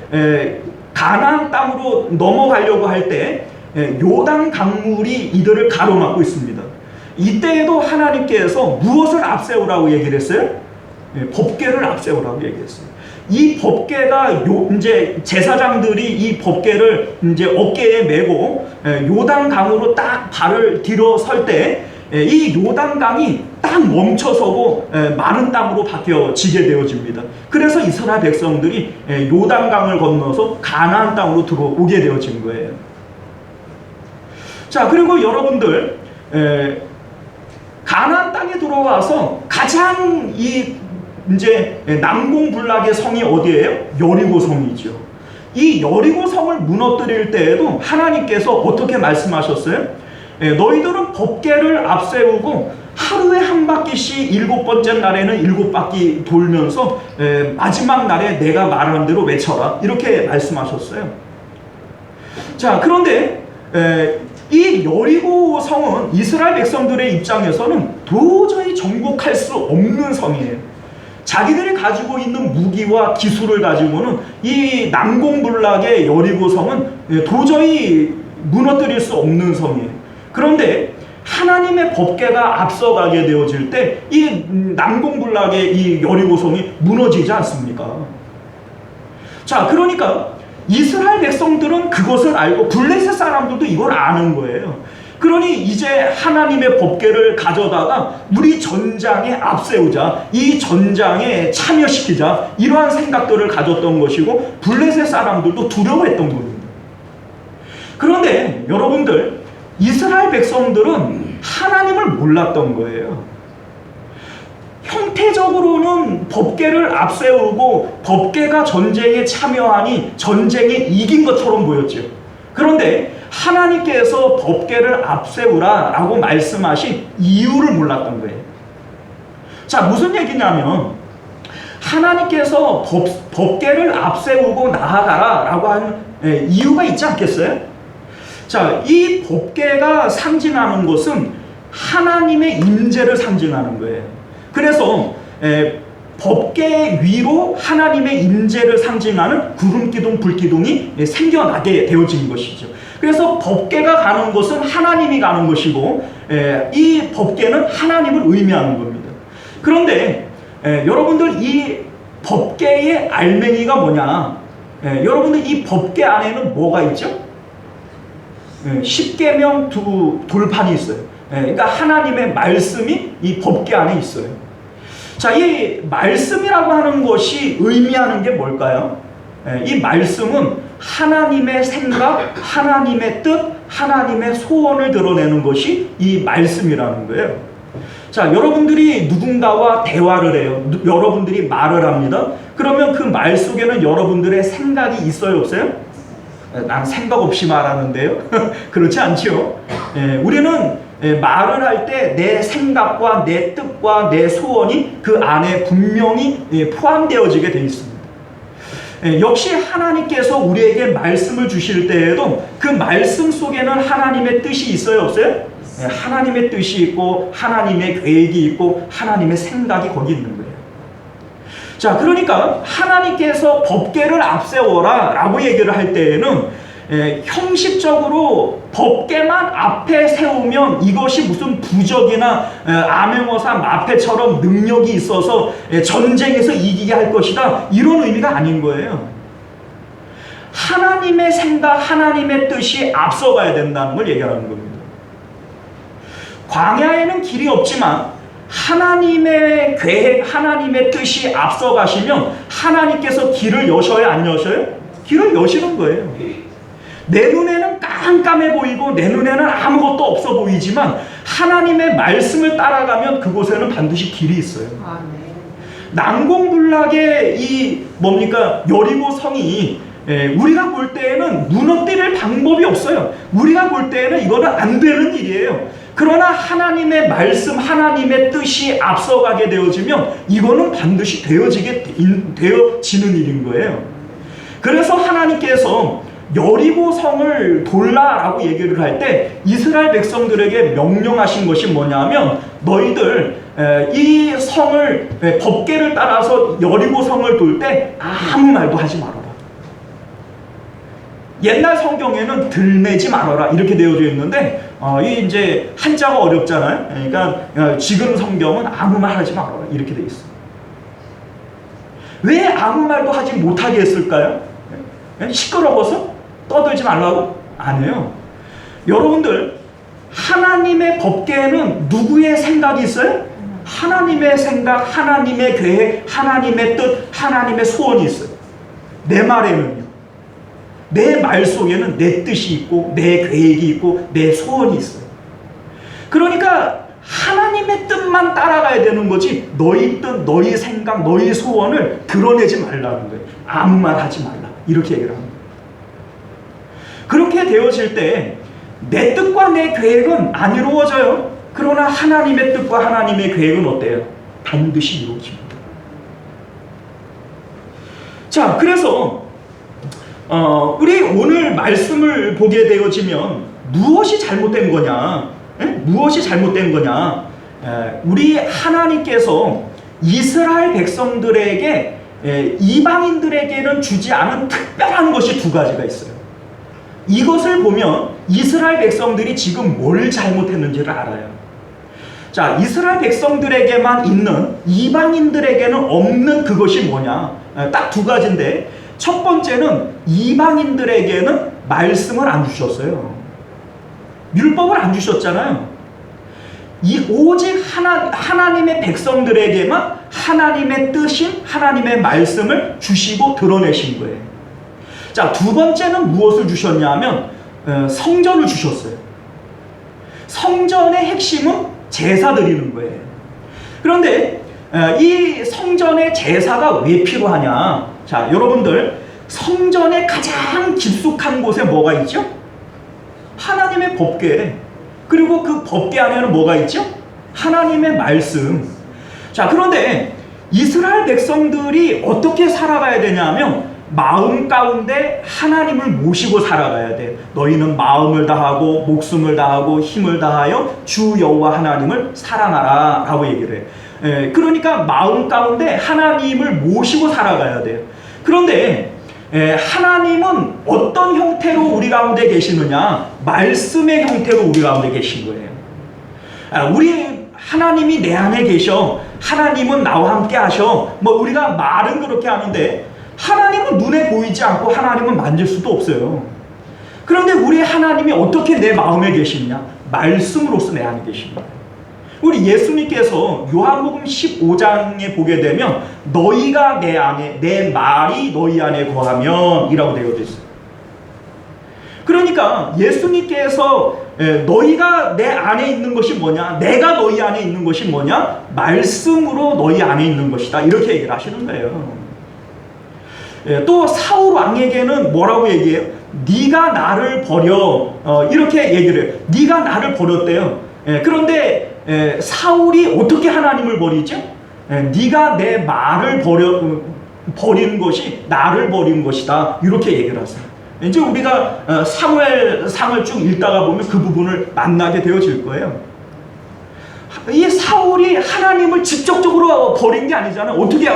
가나안 땅으로 넘어가려고 할 때 요단 강물이 이들을 가로막고 있습니다. 이때에도 하나님께서 무엇을 앞세우라고 얘기를 했어요? 법궤를 앞세우라고 얘기했어요. 이 법궤가 이제 제사장들이 이 법궤를 이제 어깨에 메고 요단 강으로 딱 발을 뒤로 설 때 이 요단 강이 딱 멈춰서고 마른 땅으로 바뀌어지게 되어집니다. 그래서 이스라엘 백성들이 요단 강을 건너서 가나안 땅으로 들어오게 되어진 거예요. 자, 그리고 여러분들 가나안 땅에 들어와서 가장 이제 난공불락의 성이 어디예요? 여리고 성이죠. 이 여리고 성을 무너뜨릴 때에도 하나님께서 어떻게 말씀하셨어요? 너희들은 법궤를 앞세우고 하루에 한 바퀴씩 7번째 날에는 7바퀴 돌면서 마지막 날에 내가 말한 대로 외쳐라, 이렇게 말씀하셨어요. 자, 그런데 이 여리고 성은 이스라엘 백성들의 입장에서는 도저히 정복할 수 없는 성이에요. 자기들이 가지고 있는 무기와 기술을 가지고는 이 난공불락의 여리고 성은 도저히 무너뜨릴 수 없는 성이에요. 그런데 하나님의 법궤가 앞서가게 되어질 때 이 난공불락의 이 여리고 성이 무너지지 않습니까? 자, 그러니까 이스라엘 백성들은 그것을 알고 블레셋 사람들도 이걸 아는 거예요. 그러니 이제 하나님의 법궤를 가져다가 우리 전장에 앞세우자, 이 전장에 참여시키자, 이러한 생각들을 가졌던 것이고 블레셋 사람들도 두려워했던 겁니다. 그런데 여러분들, 이스라엘 백성들은 하나님을 몰랐던 거예요. 형태적으로는 법궤를 앞세우고 법궤가 전쟁에 참여하니 전쟁에 이긴 것처럼 보였죠. 그런데 하나님께서 법궤를 앞세우라 라고 말씀하신 이유를 몰랐던 거예요. 자, 무슨 얘기냐면 하나님께서 법궤를 앞세우고 나아가라 라고 한 이유가 있지 않겠어요? 자, 이 법궤가 상징하는 것은 하나님의 임재를 상징하는 거예요. 그래서 법궤 위로 하나님의 임재를 상징하는 구름기둥, 불기둥이 생겨나게 되어진 것이죠. 그래서 법궤가 가는 것은 하나님이 가는 것이고 이 법궤는 하나님을 의미하는 겁니다. 그런데 여러분들, 이 법궤의 알맹이가 뭐냐? 여러분들, 이 법궤 안에는 뭐가 있죠? 십계명 두 돌판이 있어요. 그러니까 하나님의 말씀이 이 법궤 안에 있어요. 자, 이 말씀이라고 하는 것이 의미하는 게 뭘까요? 이 말씀은 하나님의 생각, 하나님의 뜻, 하나님의 소원을 드러내는 것이 이 말씀이라는 거예요. 자, 여러분들이 누군가와 대화를 해요. 여러분들이 말을 합니다. 그러면 그 말 속에는 여러분들의 생각이 있어요, 없어요? 난 생각 없이 말하는데요. 그렇지 않죠? 우리는 말을 할 때 내 생각과 내 뜻과 내 소원이 그 안에 분명히 포함되어지게 되어 있습니다. 역시 하나님께서 우리에게 말씀을 주실 때에도 그 말씀 속에는 하나님의 뜻이 있어요, 없어요? 하나님의 뜻이 있고 하나님의 계획이 있고 하나님의 생각이 거기 있는 거예요. 자, 그러니까 하나님께서 법궤를 앞세워라 라고 얘기를 할 때에는 형식적으로 법궤만 앞에 세우면 이것이 무슨 부적이나 암행어사 마패처럼 능력이 있어서 전쟁에서 이기게 할 것이다, 이런 의미가 아닌 거예요. 하나님의 생각, 하나님의 뜻이 앞서가야 된다는 걸 얘기하는 겁니다. 광야에는 길이 없지만 하나님의 계획, 하나님의 뜻이 앞서가시면 하나님께서 길을 여셔요, 안 여셔요? 길을 여시는 거예요. 내 눈에는 깜깜해 보이고 내 눈에는 아무것도 없어 보이지만 하나님의 말씀을 따라가면 그곳에는 반드시 길이 있어요. 난공불락의 이 뭡니까? 여리고 성이 우리가 볼 때에는 무너뜨릴 방법이 없어요. 우리가 볼 때에는 이거는 안 되는 일이에요. 그러나 하나님의 말씀, 하나님의 뜻이 앞서가게 되어지면 이거는 반드시 되어지는 일인 거예요. 그래서 하나님께서 여리고 성을 돌라라고 얘기를 할 때 이스라엘 백성들에게 명령하신 것이 뭐냐면 너희들 이 성을 법궤를 따라서 여리고 성을 돌 때 아무 말도 하지 말아라. 옛날 성경에는 들매지 말아라 이렇게 되어져 있는데 이 이제 한자가 어렵잖아요. 그러니까 지금 성경은 아무 말 하지 말아라 이렇게 돼 있어. 왜 아무 말도 하지 못하게 했을까요? 시끄러워서? 떠들지 말라고? 아니에요. 여러분들 하나님의 법궤에는 누구의 생각이 있어요? 하나님의 생각, 하나님의 계획, 하나님의 뜻, 하나님의 소원이 있어요. 내 말에는요. 내 말 속에는 내 뜻이 있고 내 계획이 있고 내 소원이 있어요. 그러니까 하나님의 뜻만 따라가야 되는 거지 너희 뜻, 너희 생각, 너희 소원을 드러내지 말라는 거예요. 아무 말 하지 말라. 이렇게 얘기를 합니다. 그렇게 되어질 때 내 뜻과 내 계획은 안 이루어져요. 그러나 하나님의 뜻과 하나님의 계획은 어때요? 반드시 이루어집니다. 자, 그래서 우리 오늘 말씀을 보게 되어지면 무엇이 잘못된 거냐? 무엇이 잘못된 거냐? 우리 하나님께서 이스라엘 백성들에게 이방인들에게는 주지 않은 특별한 것이 두 가지가 있어요. 이것을 보면 이스라엘 백성들이 지금 뭘 잘못했는지를 알아요. 자, 이스라엘 백성들에게만 있는 이방인들에게는 없는 그것이 뭐냐? 딱 두 가지인데 첫 번째는 이방인들에게는 말씀을 안 주셨어요. 율법을 안 주셨잖아요. 오직 하나님의 백성들에게만 하나님의 뜻인 하나님의 말씀을 주시고 드러내신 거예요. 자, 두 번째는 무엇을 주셨냐면 성전을 주셨어요. 성전의 핵심은 제사 드리는 거예요. 그런데 이 성전의 제사가 왜 필요하냐? 자, 여러분들 성전의 가장 깊숙한 곳에 뭐가 있죠? 하나님의 법궤. 그리고 그 법궤 안에는 뭐가 있죠? 하나님의 말씀. 자, 그런데 이스라엘 백성들이 어떻게 살아가야 되냐면 마음 가운데 하나님을 모시고 살아가야 돼. 너희는 마음을 다하고 목숨을 다하고 힘을 다하여 주 여호와 하나님을 사랑하라 라고 얘기를 해. 그러니까 마음 가운데 하나님을 모시고 살아가야 돼요. 그런데 하나님은 어떤 형태로 우리 가운데 계시느냐? 말씀의 형태로 우리 가운데 계신 거예요. 우리 하나님이 내 안에 계셔. 하나님은 나와 함께 하셔. 뭐 우리가 말은 그렇게 하는데 하나님은 눈에 보이지 않고 하나님은 만질 수도 없어요. 그런데 우리 하나님이 어떻게 내 마음에 계시느냐? 말씀으로서 내 안에 계십니다. 우리 예수님께서 요한복음 15장에 보게 되면 너희가 내 안에, 내 말이 너희 안에 거하면 이라고 되어져 있어요. 그러니까 예수님께서 너희가 내 안에 있는 것이 뭐냐? 내가 너희 안에 있는 것이 뭐냐? 말씀으로 너희 안에 있는 것이다. 이렇게 얘기를 하시는 거예요. 또 사울 왕에게는 뭐라고 얘기해요? 네가 나를 버려. 이렇게 얘기를 해요. 네가 나를 버렸대요. 그런데 사울이 어떻게 하나님을 버리죠? 네가 내 말을 버리는 것이 나를 버린 것이다. 이렇게 얘기를 하세요. 이제 우리가 사무엘상을 쭉 읽다가 보면 그 부분을 만나게 되어질 거예요. 이 사울이 하나님을 직접적으로 버린 게 아니잖아요. 어떻게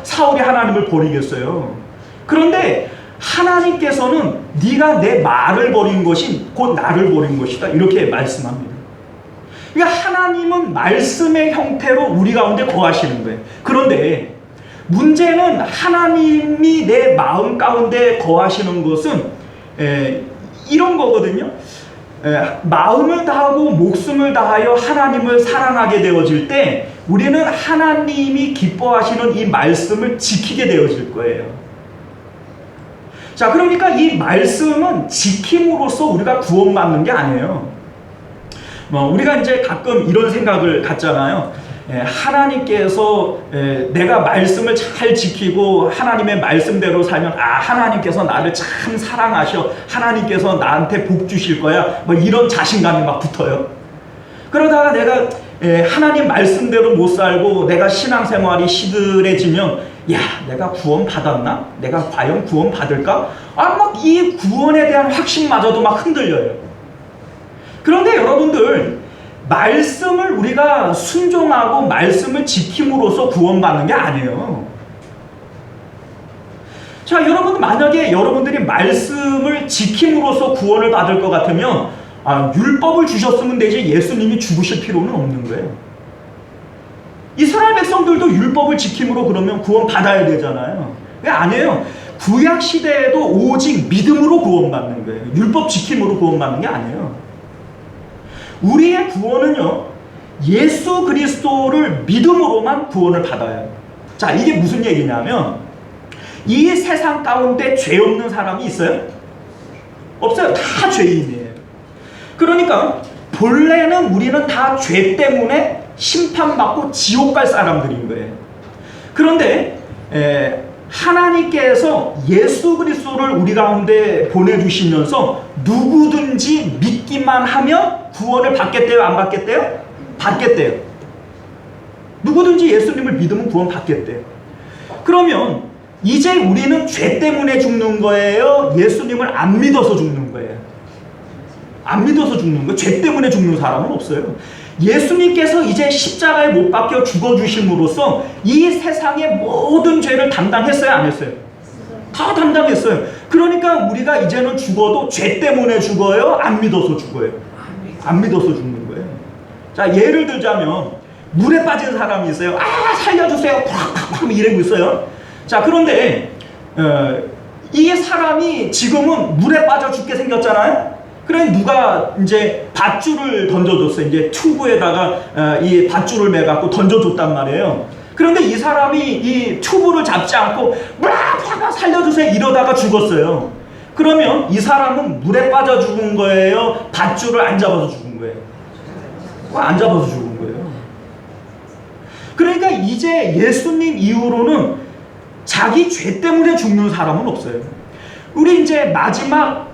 사울이 하나님을 버리겠어요? 그런데 하나님께서는 네가 내 말을 버린 것이 곧 나를 버린 것이다. 이렇게 말씀합니다. 그러니까 하나님은 말씀의 형태로 우리 가운데 거하시는 거예요. 그런데 문제는 하나님이 내 마음 가운데 거하시는 것은 이런 거거든요. 마음을 다하고 목숨을 다하여 하나님을 사랑하게 되어질 때 우리는 하나님이 기뻐하시는 이 말씀을 지키게 되어질 거예요. 자, 그러니까 이 말씀은 지킴으로써 우리가 구원받는 게 아니에요. 우리가 이제 가끔 이런 생각을 갖잖아요. 하나님께서 내가 말씀을 잘 지키고 하나님의 말씀대로 살면 하나님께서 나를 참 사랑하셔. 하나님께서 나한테 복 주실 거야. 뭐 이런 자신감이 막 붙어요. 그러다가 내가 하나님 말씀대로 못 살고 내가 신앙생활이 시들해지면 내가 구원 받았나? 내가 과연 구원 받을까? 막 이 구원에 대한 확신마저도 막 흔들려요. 그런데 여러분들 말씀을 우리가 순종하고 말씀을 지킴으로써 구원받는 게 아니에요. 자, 여러분, 만약에 여러분들이 말씀을 지킴으로써 구원을 받을 것 같으면 율법을 주셨으면 되지 예수님이 죽으실 필요는 없는 거예요. 이스라엘 백성들도 율법을 지킴으로 그러면 구원 받아야 되잖아요. 그게 아니에요. 구약 시대에도 오직 믿음으로 구원받는 거예요. 율법 지킴으로 구원받는 게 아니에요. 우리의 구원은요, 예수 그리스도를 믿음으로만 구원을 받아야 해요. 자, 이게 무슨 얘기냐면 이 세상 가운데 죄 없는 사람이 있어요? 없어요. 다 죄인이에요. 그러니까 본래는 우리는 다 죄 때문에 심판받고 지옥 갈 사람들인 거예요. 그런데 하나님께서 예수 그리스도를 우리 가운데 보내주시면서 누구든지 믿기만 하면 구원을 받겠대요? 안 받겠대요? 받겠대요. 누구든지 예수님을 믿으면 구원 받겠대요. 그러면 이제 우리는 죄 때문에 죽는 거예요? 예수님을 안 믿어서 죽는 거예요? 안 믿어서 죽는 거예요? 죄 때문에 죽는 사람은 없어요. 예수님께서 이제 십자가에 못 박혀 죽어주심으로써 이 세상의 모든 죄를 담당했어요? 안 했어요? 다 담당했어요. 그러니까 우리가 이제는 죽어도 죄 때문에 죽어요? 안 믿어서 죽어요? 안 믿어서 죽는 거예요. 자, 예를 들자면 물에 빠진 사람이 있어요. 살려주세요. 콱콱콱 이러고 있어요. 자, 그런데 이 사람이 지금은 물에 빠져 죽게 생겼잖아요. 그래 누가 이제 밧줄을 던져줬어요. 이제 튜브에다가 이 밧줄을 매갖고 던져줬단 말이에요. 그런데 이 사람이 이 튜브를 잡지 않고 살려주세요 이러다가 죽었어요. 그러면 이 사람은 물에 빠져 죽은 거예요? 밧줄을 안 잡아서 죽은 거예요? 안 잡아서 죽은 거예요. 그러니까 이제 예수님 이후로는 자기 죄 때문에 죽는 사람은 없어요. 우리 이제 마지막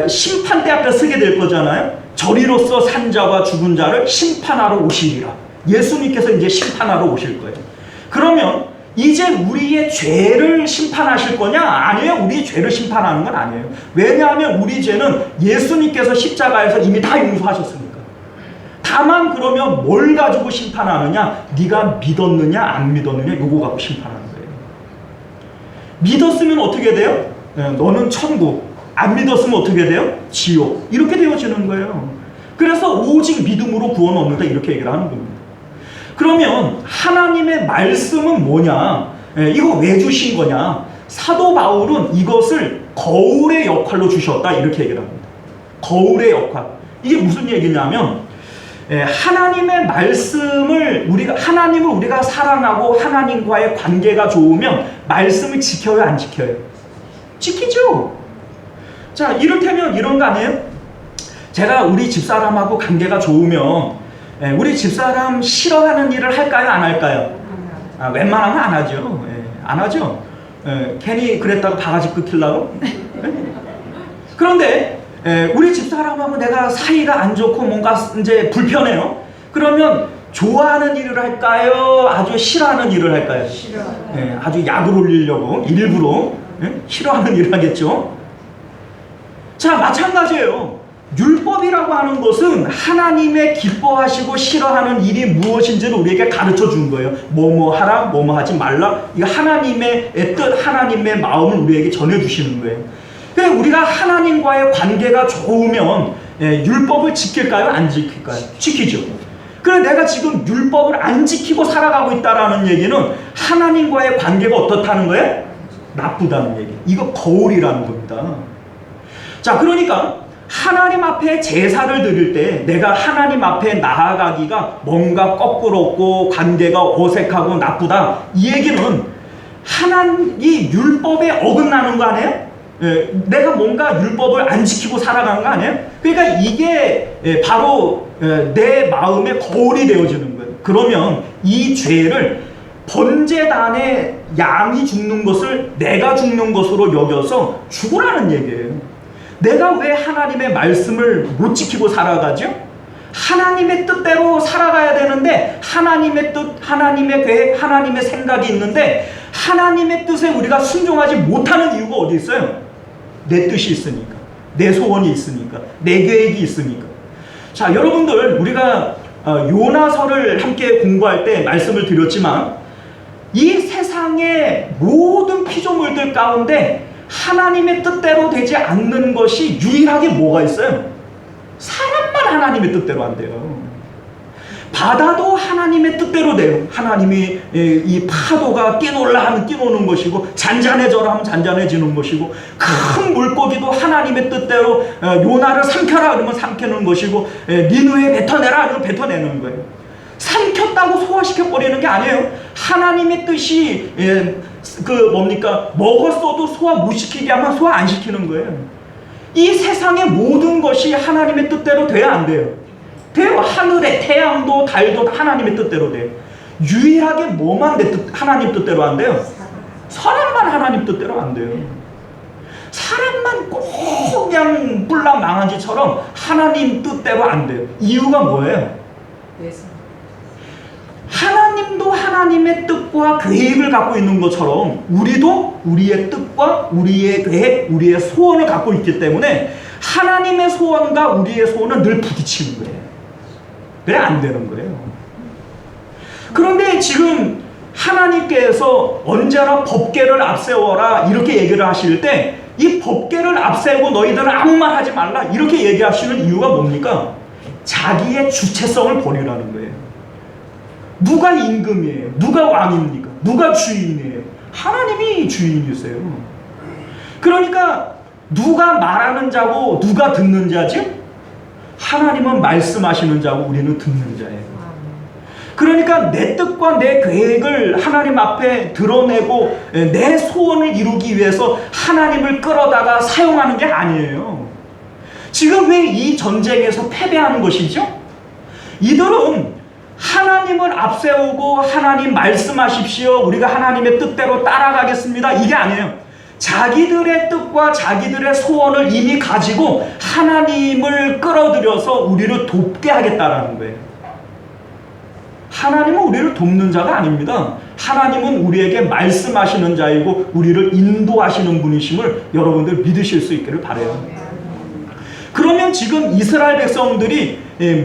심판대 앞에 서게 될 거잖아요. 저리로서 산 자와 죽은 자를 심판하러 오시리라. 예수님께서 이제 심판하러 오실 거예요. 그러면 이제 우리의 죄를 심판하실 거냐? 아니에요. 우리의 죄를 심판하는 건 아니에요. 왜냐하면 우리 죄는 예수님께서 십자가에서 이미 다 용서하셨으니까. 다만 그러면 뭘 가지고 심판하느냐? 네가 믿었느냐 안 믿었느냐 요거 갖고 심판하는 거예요. 믿었으면 어떻게 돼요? 너는 천국. 안 믿었으면 어떻게 돼요? 지옥. 이렇게 되어지는 거예요. 그래서 오직 믿음으로 구원 얻는다 이렇게 얘기를 하는 겁니다. 그러면 하나님의 말씀은 뭐냐? 이거 왜 주신 거냐? 사도 바울은 이것을 거울의 역할로 주셨다 이렇게 얘기를 합니다. 거울의 역할. 이게 무슨 얘기냐면 하나님의 말씀을 하나님을 우리가 사랑하고 하나님과의 관계가 좋으면 말씀을 지켜요, 안 지켜요? 지키죠. 자, 이를테면 이런 거 아니에요? 제가 우리 집사람하고 관계가 좋으면 우리 집사람 싫어하는 일을 할까요, 안 할까요? 웬만하면 안 하죠. 안 하죠. 괜히 그랬다고 바가지 끄키려고? 그런데 우리 집사람하고 내가 사이가 안 좋고 뭔가 이제 불편해요. 그러면 좋아하는 일을 할까요? 아주 싫어하는 일을 할까요? 아주 약을 올리려고 일부러 싫어하는 일을 하겠죠. 자, 마찬가지예요. 율법이라고 하는 것은 하나님의 기뻐하시고 싫어하는 일이 무엇인지를 우리에게 가르쳐 준 거예요. 뭐뭐 하라, 뭐뭐 하지 말라. 이거 하나님의 뜻, 하나님의 마음을 우리에게 전해 주시는 거예요. 그래서 우리가 하나님과의 관계가 좋으면 율법을 지킬까요? 안 지킬까요? 지키죠. 그래 내가 지금 율법을 안 지키고 살아가고 있다라는 얘기는 하나님과의 관계가 어떻다는 거예요? 나쁘다는 얘기. 이거 거울이라는 겁니다. 자, 그러니까 하나님 앞에 제사를 드릴 때 내가 하나님 앞에 나아가기가 뭔가 거꾸롭고 관계가 어색하고 나쁘다. 이 얘기는 이 율법에 어긋나는 거 아니에요? 내가 뭔가 율법을 안 지키고 살아가는 거 아니에요? 그러니까 이게 바로 내 마음의 거울이 되어지는 거예요. 그러면 이 죄를 번제단에 양이 죽는 것을 내가 죽는 것으로 여겨서 죽으라는 얘기예요. 내가 왜 하나님의 말씀을 못 지키고 살아가죠? 하나님의 뜻대로 살아가야 되는데 하나님의 뜻, 하나님의 계획, 하나님의 생각이 있는데 하나님의 뜻에 우리가 순종하지 못하는 이유가 어디 있어요? 내 뜻이 있으니까, 내 소원이 있으니까, 내 계획이 있으니까. 자, 여러분들 우리가 요나서를 함께 공부할 때 말씀을 드렸지만 이 세상의 모든 피조물들 가운데 하나님의 뜻대로 되지 않는 것이 유일하게 뭐가 있어요? 사람만 하나님의 뜻대로 안 돼요. 바다도 하나님의 뜻대로 돼요. 하나님이 이 파도가 끼놀라 하면 끼노는 것이고 잔잔해져라 하면 잔잔해지는 것이고 큰 물고기도 하나님의 뜻대로 요나를 삼켜라 그러면 삼키는 것이고 니누에 뱉어내라 그러면 뱉어내는 거예요. 삼켰다고 소화시켜버리는 게 아니에요. 하나님의 뜻이 먹었어도 소화 못 시키게 하면 소화 안 시키는 거예요. 이 세상의 모든 것이 하나님의 뜻대로 돼야 안 돼요. 돼요. 하늘의 태양도 달도 하나님의 뜻대로 돼요. 유일하게 뭐만 하나님 뜻대로 안 돼요? 사람만 하나님 뜻대로 안 돼요. 사람만 꼭 그냥 뿔난 망아지처럼 하나님 뜻대로 안 돼요. 이유가 뭐예요? 하나님도 하나님의 뜻과 계획을 갖고 있는 것처럼 우리도 우리의 뜻과 우리의 계획, 우리의 소원을 갖고 있기 때문에 하나님의 소원과 우리의 소원은 늘 부딪히는 거예요. 그래 안 되는 거예요. 그런데 지금 하나님께서 언제나 법궤를 앞세워라 이렇게 얘기를 하실 때 이 법궤를 앞세우고 너희들은 아무 말 하지 말라 이렇게 얘기하시는 이유가 뭡니까? 자기의 주체성을 버리라는 거예요. 누가 임금이에요? 누가 왕입니까? 누가 주인이에요? 하나님이 주인이세요. 그러니까 누가 말하는 자고 누가 듣는 자지? 하나님은 말씀하시는 자고 우리는 듣는 자예요. 그러니까 내 뜻과 내 계획을 하나님 앞에 드러내고 내 소원을 이루기 위해서 하나님을 끌어다가 사용하는 게 아니에요. 지금 왜 이 전쟁에서 패배하는 것이죠? 이들은 하나님을 앞세우고 하나님 말씀하십시오. 우리가 하나님의 뜻대로 따라가겠습니다. 이게 아니에요. 자기들의 뜻과 자기들의 소원을 이미 가지고 하나님을 끌어들여서 우리를 돕게 하겠다라는 거예요. 하나님은 우리를 돕는 자가 아닙니다. 하나님은 우리에게 말씀하시는 자이고 우리를 인도하시는 분이심을 여러분들 믿으실 수 있기를 바라요. 그러면 지금 이스라엘 백성들이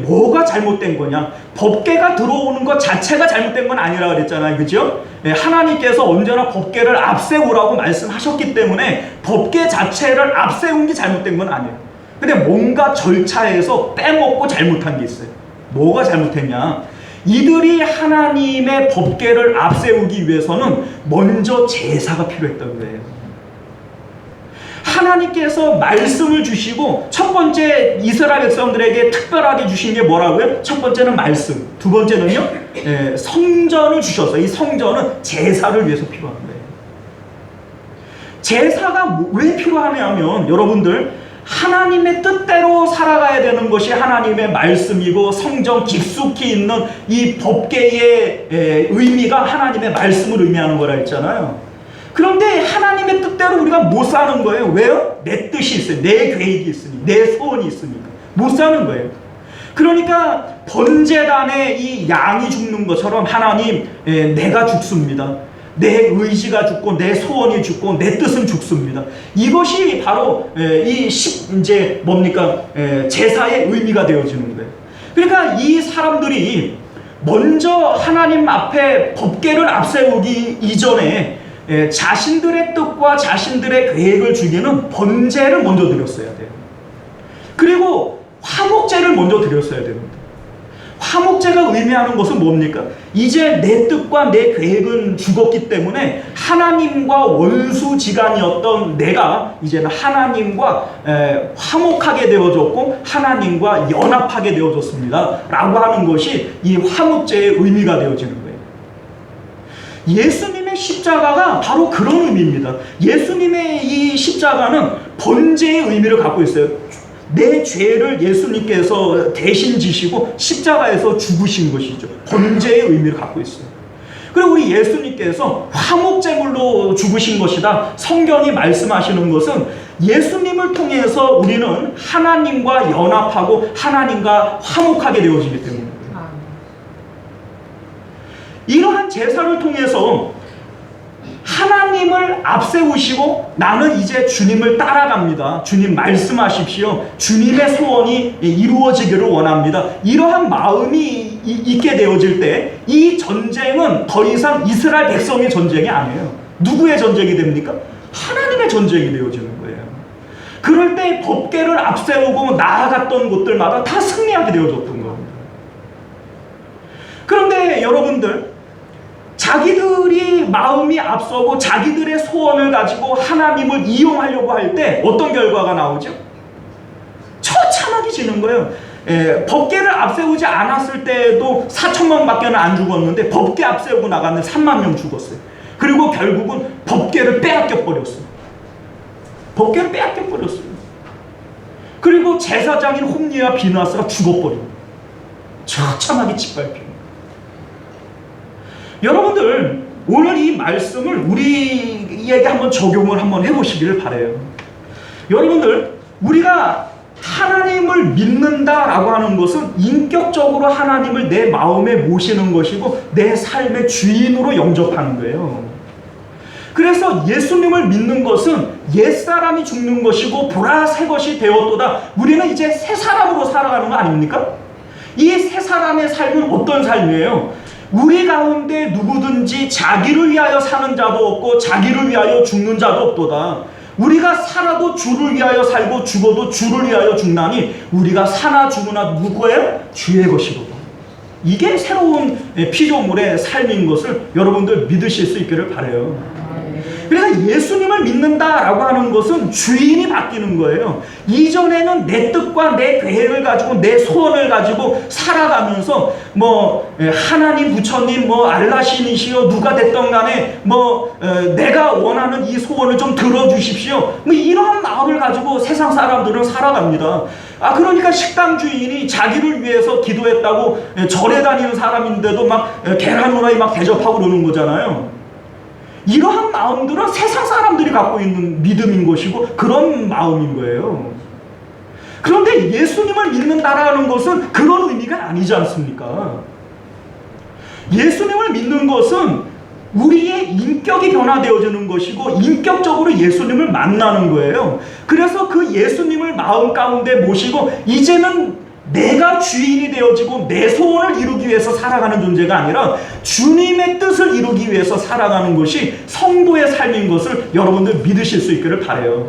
뭐가 잘못된 거냐? 법궤가 들어오는 것 자체가 잘못된 건 아니라 그랬잖아요. 그죠? 하나님께서 언제나 법궤를 앞세우라고 말씀하셨기 때문에 법궤 자체를 앞세운 게 잘못된 건 아니에요. 근데 뭔가 절차에서 빼먹고 잘못한 게 있어요. 뭐가 잘못했냐? 이들이 하나님의 법궤를 앞세우기 위해서는 먼저 제사가 필요했던 거예요. 하나님께서 말씀을 주시고 첫 번째 이스라엘 백성들에게 특별하게 주신 게 뭐라고요? 첫 번째는 말씀, 두 번째는요 성전을 주셨어요. 이 성전은 제사를 위해서 필요한 거예요. 제사가 왜 필요하냐면 여러분들 하나님의 뜻대로 살아가야 되는 것이 하나님의 말씀이고 성전 깊숙이 있는 이 법궤의 의미가 하나님의 말씀을 의미하는 거라 했잖아요. 그런데 하나님의 뜻대로 우리가 못 사는 거예요. 왜요? 내 뜻이 있어요. 내 계획이 있으니, 내 소원이 있으니까 못 사는 거예요. 그러니까 번제단에 이 양이 죽는 것처럼 하나님 내가 죽습니다. 내 의지가 죽고 내 소원이 죽고 내 뜻은 죽습니다. 이것이 바로 이제 뭡니까? 제사의 의미가 되어지는 거예요. 그러니까 이 사람들이 먼저 하나님 앞에 법궤를 앞세우기 이전에 자신들의 뜻과 자신들의 계획을 주기는 번제를 먼저 드렸어야 돼요. 그리고 화목제를 먼저 드렸어야 됩니다. 화목제가 의미하는 것은 뭡니까? 이제 내 뜻과 내 계획은 죽었기 때문에 하나님과 원수지간이었던 내가 이제는 하나님과 화목하게 되어졌고 하나님과 연합하게 되어졌습니다 라고 하는 것이 이 화목제의 의미가 되어지는 거예요. 예수님의 십자가가 바로 그런 의미입니다. 예수님의 이 십자가는 번제의 의미를 갖고 있어요. 내 죄를 예수님께서 대신 지시고 십자가에서 죽으신 것이죠. 번제의 의미를 갖고 있어요. 그리고 우리 예수님께서 화목제물로 죽으신 것이다. 성경이 말씀하시는 것은 예수님을 통해서 우리는 하나님과 연합하고 하나님과 화목하게 되어지기 때문입니다. 이러한 제사를 통해서 하나님을 앞세우시고 나는 이제 주님을 따라갑니다. 주님 말씀하십시오. 주님의 소원이 이루어지기를 원합니다. 이러한 마음이 있게 되어질 때 이 전쟁은 더 이상 이스라엘 백성의 전쟁이 아니에요. 누구의 전쟁이 됩니까? 하나님의 전쟁이 되어지는 거예요. 그럴 때 법궤를 앞세우고 나아갔던 곳들마다 다 승리하게 되어졌던 겁니다. 그런데 여러분들, 자기들이 마음이 앞서고 자기들의 소원을 가지고 하나님을 이용하려고 할 때 어떤 결과가 나오죠? 처참하게 지는 거예요. 법궤를 앞세우지 않았을 때도 4천명밖에 안 죽었는데 법궤 앞세우고 나갔는데 3만 명 죽었어요. 그리고 결국은 법궤를 빼앗겨 버렸어요. 법궤를 빼앗겨 버렸어요. 그리고 제사장인 홈리와 비나스가 죽어버려요. 처참하게 짓밟혀요. 여러분들, 오늘 이 말씀을 우리에게 한번 적용을 한번 해보시기를 바라요. 여러분들, 우리가 하나님을 믿는다라고 하는 것은 인격적으로 하나님을 내 마음에 모시는 것이고 내 삶의 주인으로 영접하는 거예요. 그래서 예수님을 믿는 것은 옛사람이 죽는 것이고 보라 새 것이 되었도다. 우리는 이제 새 사람으로 살아가는 거 아닙니까? 이 새 사람의 삶은 어떤 삶이에요? 우리 가운데 누구든지 자기를 위하여 사는 자도 없고 자기를 위하여 죽는 자도 없도다. 우리가 살아도 주를 위하여 살고 죽어도 주를 위하여 죽나니 우리가 사나 죽으나 누구예요? 주의 것이로다. 이게 새로운 피조물의 삶인 것을 여러분들 믿으실 수 있기를 바라요. 그래서 예수님을 믿는다라고 하는 것은 주인이 바뀌는 거예요. 이전에는 내 뜻과 내 계획을 가지고 내 소원을 가지고 살아가면서 하나님, 부처님, 알라신이시여 누가 됐던 간에 내가 원하는 이 소원을 좀 들어주십시오. 이러한 마음을 가지고 세상 사람들은 살아갑니다. 그러니까 식당 주인이 자기를 위해서 기도했다고 절에 다니는 사람인데도 막 계란 후라이 막 대접하고 그러는 거잖아요. 이러한 마음들은 세상 사람들이 갖고 있는 믿음인 것이고 그런 마음인 거예요. 그런데 예수님을 믿는다라는 것은 그런 의미가 아니지 않습니까? 예수님을 믿는 것은 우리의 인격이 변화되어지는 것이고 인격적으로 예수님을 만나는 거예요. 그래서 그 예수님을 마음 가운데 모시고 이제는 내가 주인이 되어지고 내 소원을 이루기 위해서 살아가는 존재가 아니라 주님의 뜻을 이루기 위해서 살아가는 것이 성도의 삶인 것을 여러분들 믿으실 수 있기를 바라요.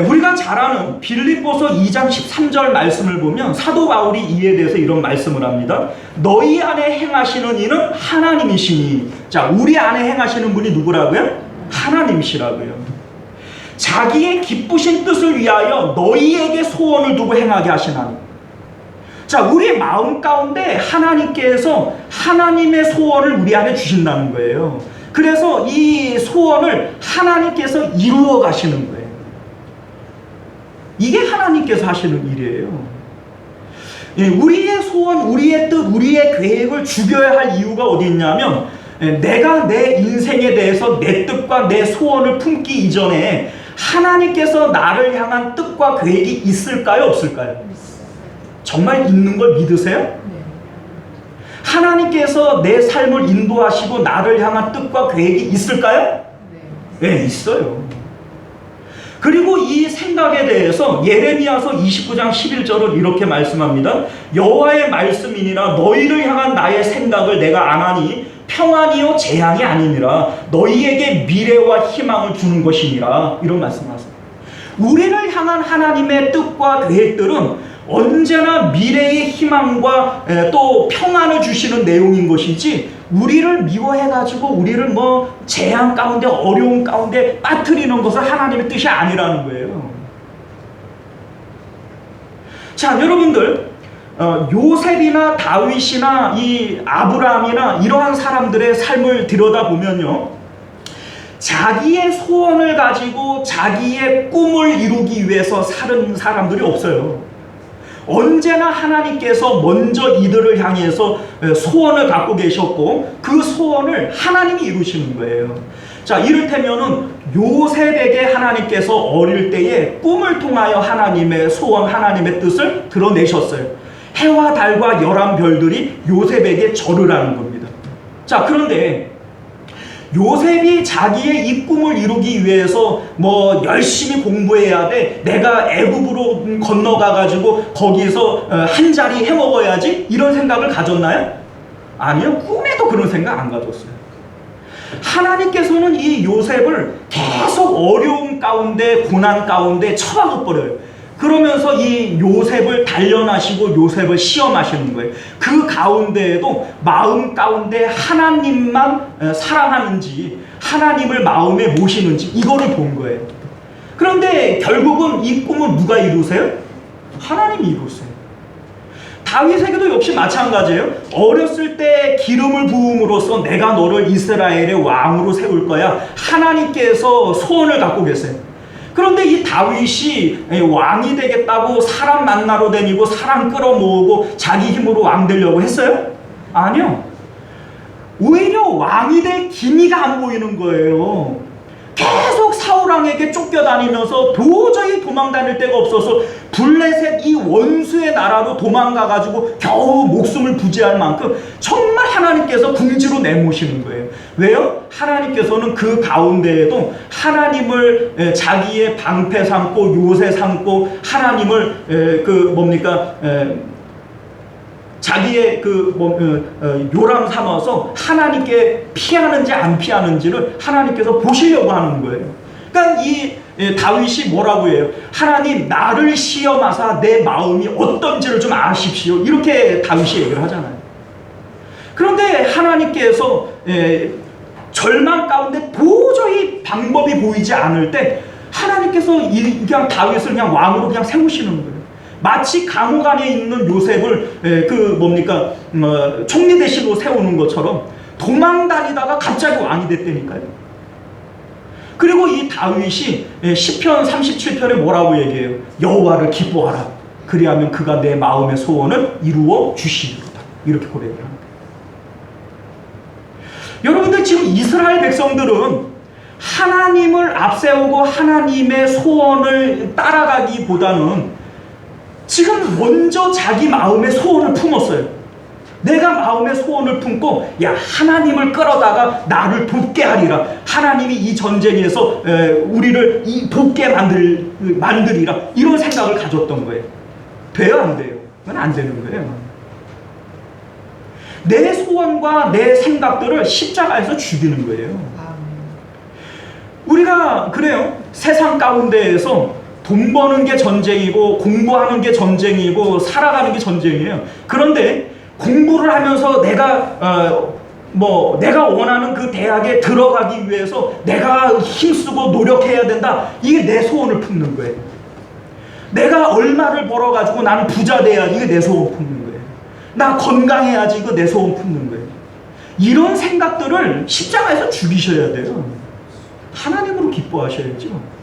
우리가 잘 아는 빌립보서 2장 13절 말씀을 보면 사도 바울이 이에 대해서 이런 말씀을 합니다. 너희 안에 행하시는 이는 하나님이시니. 자, 우리 안에 행하시는 분이 누구라고요? 하나님이시라고요. 자기의 기쁘신 뜻을 위하여 너희에게 소원을 두고 행하게 하시나니. 자, 우리 마음 가운데 하나님께서 하나님의 소원을 우리 안에 주신다는 거예요. 그래서 이 소원을 하나님께서 이루어 가시는 거예요. 이게 하나님께서 하시는 일이에요. 우리의 소원, 우리의 뜻, 우리의 계획을 죽여야 할 이유가 어디 있냐면 내가 내 인생에 대해서 내 뜻과 내 소원을 품기 이전에 하나님께서 나를 향한 뜻과 계획이 있을까요? 없을까요? 정말 있는 걸 믿으세요? 하나님께서 내 삶을 인도하시고 나를 향한 뜻과 계획이 있을까요? 네, 있어요. 그리고 이 생각에 대해서 예레미야서 29장 11절을 이렇게 말씀합니다. 여호와의 말씀이니라 너희를 향한 나의 생각을 내가 아나니 평안이요 재앙이 아니니라 너희에게 미래와 희망을 주는 것이니라. 이런 말씀하세요. 우리를 향한 하나님의 뜻과 계획들은 언제나 미래의 희망과 또 평안을 주시는 내용인 것이지 우리를 미워해가지고 우리를 재앙 가운데 어려움 가운데 빠뜨리는 것은 하나님의 뜻이 아니라는 거예요. 자, 여러분들, 요셉이나 다윗이나 이 아브라함이나 이러한 사람들의 삶을 들여다보면요, 자기의 소원을 가지고 자기의 꿈을 이루기 위해서 사는 사람들이 없어요. 언제나 하나님께서 먼저 이들을 향해서 소원을 갖고 계셨고 그 소원을 하나님이 이루시는 거예요. 자, 이를테면은 요셉에게 하나님께서 어릴 때에 꿈을 통하여 하나님의 소원, 하나님의 뜻을 드러내셨어요. 해와 달과 11별들이 요셉에게 절을 하는 겁니다. 자, 그런데 요셉이 자기의 이 꿈을 이루기 위해서 뭐 열심히 공부해야 돼, 내가 애굽으로 건너가 가지고 거기서 한 자리 해먹어야지, 이런 생각을 가졌나요? 아니요. 꿈에도 그런 생각 안 가졌어요. 하나님께서는 이 요셉을 계속 어려움 가운데, 고난 가운데 처박아 버려요. 그러면서 이 요셉을 단련하시고 요셉을 시험하시는 거예요. 그 가운데에도 마음 가운데 하나님만 사랑하는지, 하나님을 마음에 모시는지, 이거를 본 거예요. 그런데 결국은 이 꿈은 누가 이루세요? 하나님이 이루세요. 다윗에게도 역시 마찬가지예요. 어렸을 때 기름을 부음으로써 내가 너를 이스라엘의 왕으로 세울 거야, 하나님께서 소원을 갖고 계세요. 그런데 이 다윗이 왕이 되겠다고 사람 만나러 다니고 사람 끌어모으고 자기 힘으로 왕 되려고 했어요? 아니요. 오히려 왕이 될 기미가 안 보이는 거예요. 계속 사울왕에게 쫓겨다니면서 도저히 도망 다닐 데가 없어서 블레셋 이 원수의 나라로 도망가가지고 겨우 목숨을 부지할 만큼 정말 하나님께서 궁지로 내모시는 거예요. 왜요? 하나님께서는 그 가운데에도 하나님을 자기의 방패 삼고 요새 삼고 하나님을 자기의 요람 삼아서 하나님께 피하는지 안 피하는지를 하나님께서 보시려고 하는 거예요. 그러니까 이 다윗이 뭐라고 해요? 하나님, 나를 시험하사 내 마음이 어떤지를 좀 아십시오, 이렇게 다윗이 얘기를 하잖아요. 그런데 하나님께서 절망 가운데 도저히 방법이 보이지 않을 때 하나님께서 그냥 다윗을 그냥 왕으로 그냥 세우시는 거예요. 마치 감옥 안에 있는 요셉을 총리 대신으로 세우는 것처럼 도망 다니다가 갑자기 왕이 됐다니까요. 그리고 이 다윗이 시편 37편에 뭐라고 얘기해요? 여호와를 기뻐하라, 그리하면 그가 내 마음의 소원을 이루어 주시리로다, 이렇게 고백을 합니다. 여러분들, 지금 이스라엘 백성들은 하나님을 앞세우고 하나님의 소원을 따라가기보다는 지금 먼저 자기 마음의 소원을 품었어요. 내가 마음의 소원을 품고, 야, 하나님을 끌어다가 나를 돕게 하리라, 하나님이 이 전쟁에서 우리를 돕게 만들이라, 이런 생각을 가졌던 거예요. 돼요, 안 돼요? 그건 안 되는 거예요. 내 소원과 내 생각들을 십자가에서 죽이는 거예요. 우리가 그래요. 세상 가운데에서 돈 버는 게 전쟁이고 공부하는 게 전쟁이고 살아가는 게 전쟁이에요. 그런데 공부를 하면서 내가 원하는 그 대학에 들어가기 위해서 내가 힘쓰고 노력해야 된다, 이게 내 소원을 품는 거예요. 내가 얼마를 벌어가지고 나는 부자 돼야지, 이게 내 소원 품는 거예요. 나 건강해야지, 이거 내 소원 품는 거예요. 이런 생각들을 십자가에서 죽이셔야 돼요. 하나님으로 기뻐하셔야죠.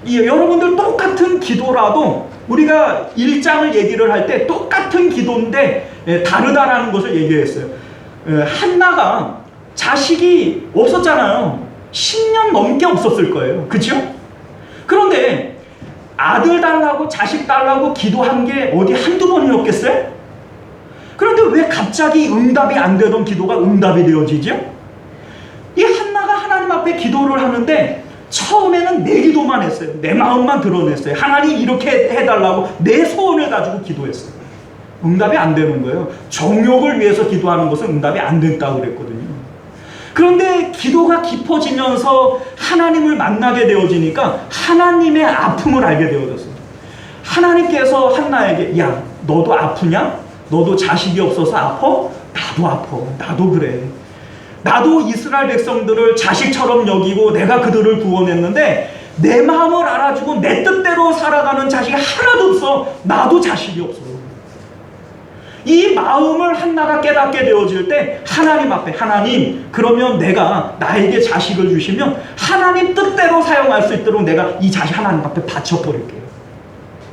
여러분들, 똑같은 기도라도 우리가 1장을 얘기를 할 때 똑같은 기도인데 다르다라는 것을 얘기했어요. 한나가 자식이 없었잖아요. 10년 넘게 없었을 거예요. 그렇죠? 그런데 아들 달라고 자식 달라고 기도한 게 어디 한두 번이었겠어요? 그런데 왜 갑자기 응답이 안 되던 기도가 응답이 되어지죠? 이 한나가 하나님 앞에 기도를 하는데 처음에는 내 기도만 했어요. 내 마음만 드러냈어요. 하나님 이렇게 해달라고 내 소원을 가지고 기도했어요. 응답이 안 되는 거예요. 정욕을 위해서 기도하는 것은 응답이 안 된다고 그랬거든요. 그런데 기도가 깊어지면서 하나님을 만나게 되어지니까 하나님의 아픔을 알게 되어졌어요. 하나님께서 한나에게, 야, 너도 아프냐? 너도 자식이 없어서 아파? 나도 아파. 나도 그래. 나도 이스라엘 백성들을 자식처럼 여기고 내가 그들을 구원했는데 내 마음을 알아주고 내 뜻대로 살아가는 자식이 하나도 없어. 나도 자식이 없어. 이 마음을 한나가 깨닫게 되어질 때 하나님 앞에, 하나님, 그러면 내가 나에게 자식을 주시면 하나님 뜻대로 사용할 수 있도록 내가 이 자식 하나님 앞에 바쳐버릴게요.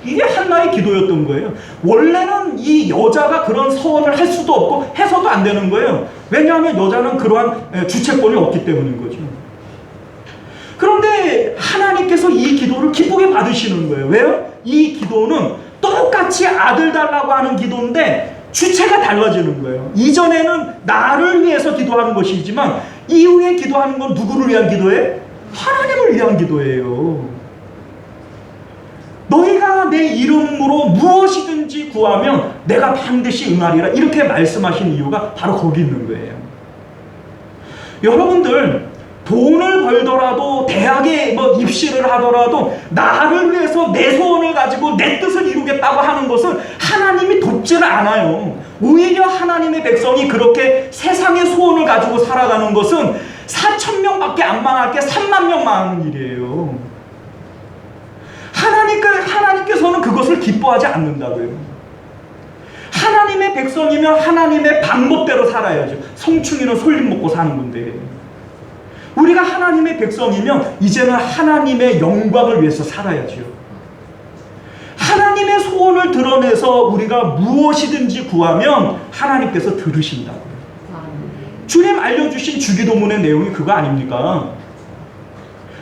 이게 한나의 기도였던 거예요. 원래는 이 여자가 그런 서원을 할 수도 없고 해서도 안 되는 거예요. 왜냐하면 여자는 그러한 주체권이 없기 때문인 거죠. 그런데 하나님께서 이 기도를 기쁘게 받으시는 거예요. 왜요? 이 기도는 똑같이 아들 달라고 하는 기도인데 주체가 달라지는 거예요. 이전에는 나를 위해서 기도하는 것이지만 이후에 기도하는 건 누구를 위한 기도예요? 하나님을 위한 기도예요. 너희가 내 이름으로 무엇이든지 구하면 내가 반드시 응하리라, 이렇게 말씀하신 이유가 바로 거기 있는 거예요. 여러분들, 돈을 벌더라도 대학에 입시를 하더라도 나를 위해서 내 소원을 가지고 내 뜻을 이루겠다고 하는 것은 하나님이 돕지는 않아요. 오히려 하나님의 백성이 그렇게 세상의 소원을 가지고 살아가는 것은 4,000명밖에 안 망할 게 3만 명 망하는 일이에요. 하나님께서는 그것을 기뻐하지 않는다고요. 하나님의 백성이면 하나님의 방법대로 살아야죠. 성충이는 솔잎 먹고 사는 건데, 우리가 하나님의 백성이면 이제는 하나님의 영광을 위해서 살아야죠. 하나님의 소원을 드러내서 우리가 무엇이든지 구하면 하나님께서 들으신다고요. 주님 알려주신 주기도문의 내용이 그거 아닙니까?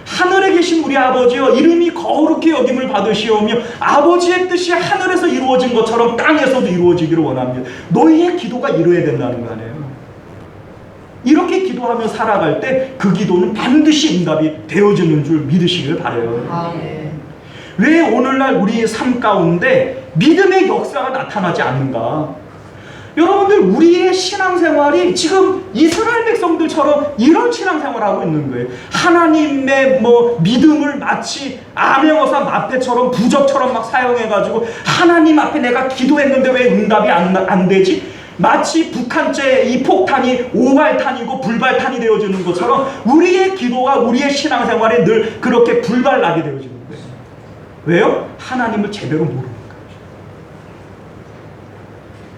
하늘에 계신 우리 아버지여, 이름이 거룩히 여김을 받으시오며 아버지의 뜻이 하늘에서 이루어진 것처럼 땅에서도 이루어지기를 원합니다. 너희의 기도가 이루어야 된다는 거 아니에요. 이렇게 기도하며 살아갈 때 그 기도는 반드시 응답이 되어지는 줄 믿으시길 바라요. 왜 오늘날 우리의 삶 가운데 믿음의 역사가 나타나지 않는가? 여러분들, 우리의 신앙생활이 지금 이스라엘 백성들처럼 이런 신앙생활을 하고 있는 거예요. 하나님의 믿음을 마치 암행어사 마패처럼 부적처럼 막 사용해가지고 하나님 앞에 내가 기도했는데 왜 응답이 안 되지? 마치 북한제 이 폭탄이 오발탄이고 불발탄이 되어지는 것처럼 우리의 기도가, 우리의 신앙생활이 늘 그렇게 불발나게 되어지는 거예요. 왜요? 하나님을 제대로 모르는 거예요.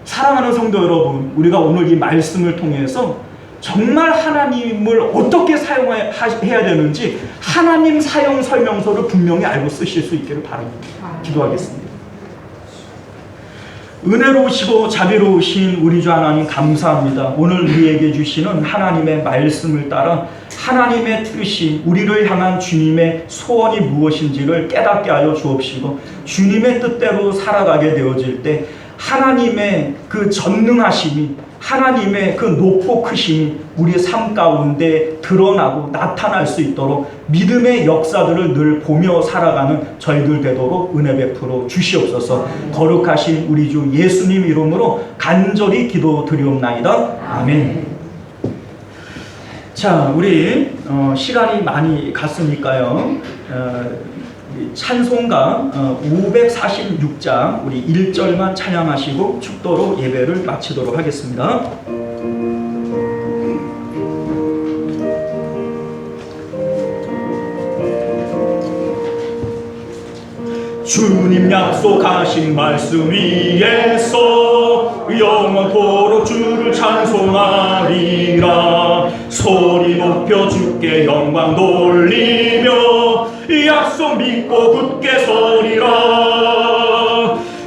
사랑하는 성도 여러분, 우리가 오늘 이 말씀을 통해서 정말 하나님을 어떻게 사용해야 되는지 하나님 사용 설명서를 분명히 알고 쓰실 수 있기를 바랍니다. 기도하겠습니다. 은혜로우시고 자비로우신 우리 주 하나님, 감사합니다. 오늘 우리에게 주시는 하나님의 말씀을 따라 하나님의 뜻이, 우리를 향한 주님의 소원이 무엇인지를 깨닫게 하여 주옵시고, 주님의 뜻대로 살아가게 되어질 때 하나님의 그 전능하심이, 하나님의 그 높고 크심이 우리 삶 가운데 드러나고 나타날 수 있도록 믿음의 역사들을 늘 보며 살아가는 저희들 되도록 은혜 베풀어 주시옵소서. 거룩하신 우리 주 예수님 이름으로 간절히 기도드리옵나이다. 아멘. 자, 우리 시간이 많이 갔으니까요, 찬송가 546장 우리 1절만 찬양하시고 축도로 예배를 마치도록 하겠습니다. 주님 약속하신 말씀 위에서 영원토록 주를 찬송하리라. 소리 높여 주께 영광 돌리며 약속 믿고 굳게 서리라.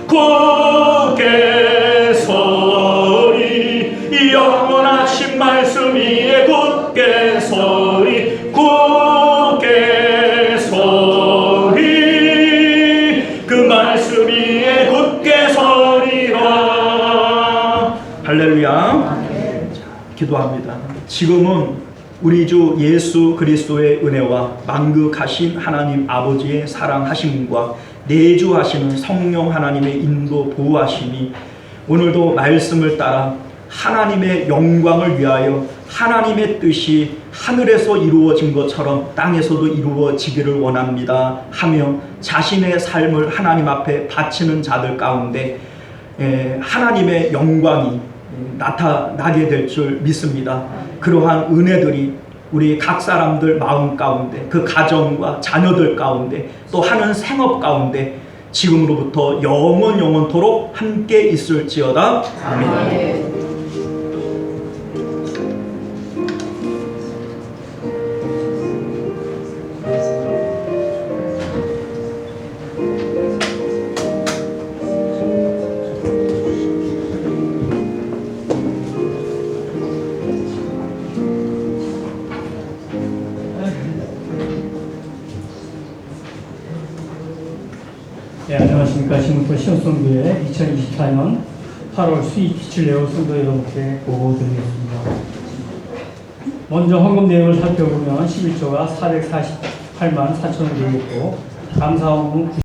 굳게 서리, 영원하신 말씀 위에 굳게 서리. 굳게 서리, 그 말씀 위에 굳게 서리라. 할렐루야. 기도합니다. 지금은 우리 주 예수 그리스도의 은혜와 만극하신 하나님 아버지의 사랑하심과 내주하시는 성령 하나님의 인도 보호하심이 오늘도 말씀을 따라 하나님의 영광을 위하여 하나님의 뜻이 하늘에서 이루어진 것처럼 땅에서도 이루어지기를 원합니다 하며 자신의 삶을 하나님 앞에 바치는 자들 가운데 하나님의 영광이 나타나게 될 줄 믿습니다. 그러한 은혜들이 우리 각 사람들 마음 가운데, 그 가정과 자녀들 가운데, 또 하는 생업 가운데 지금으로부터 영원토록 함께 있을지어다. 아멘. 네, 안녕하십니까. 신문포 시온성교회 2024년 8월 수익 기출 내용 성도 여러분께 보고드리겠습니다. 먼저 헌금 내용을 살펴보면 11조가 448만 4천원이 되어 있고 감사원금은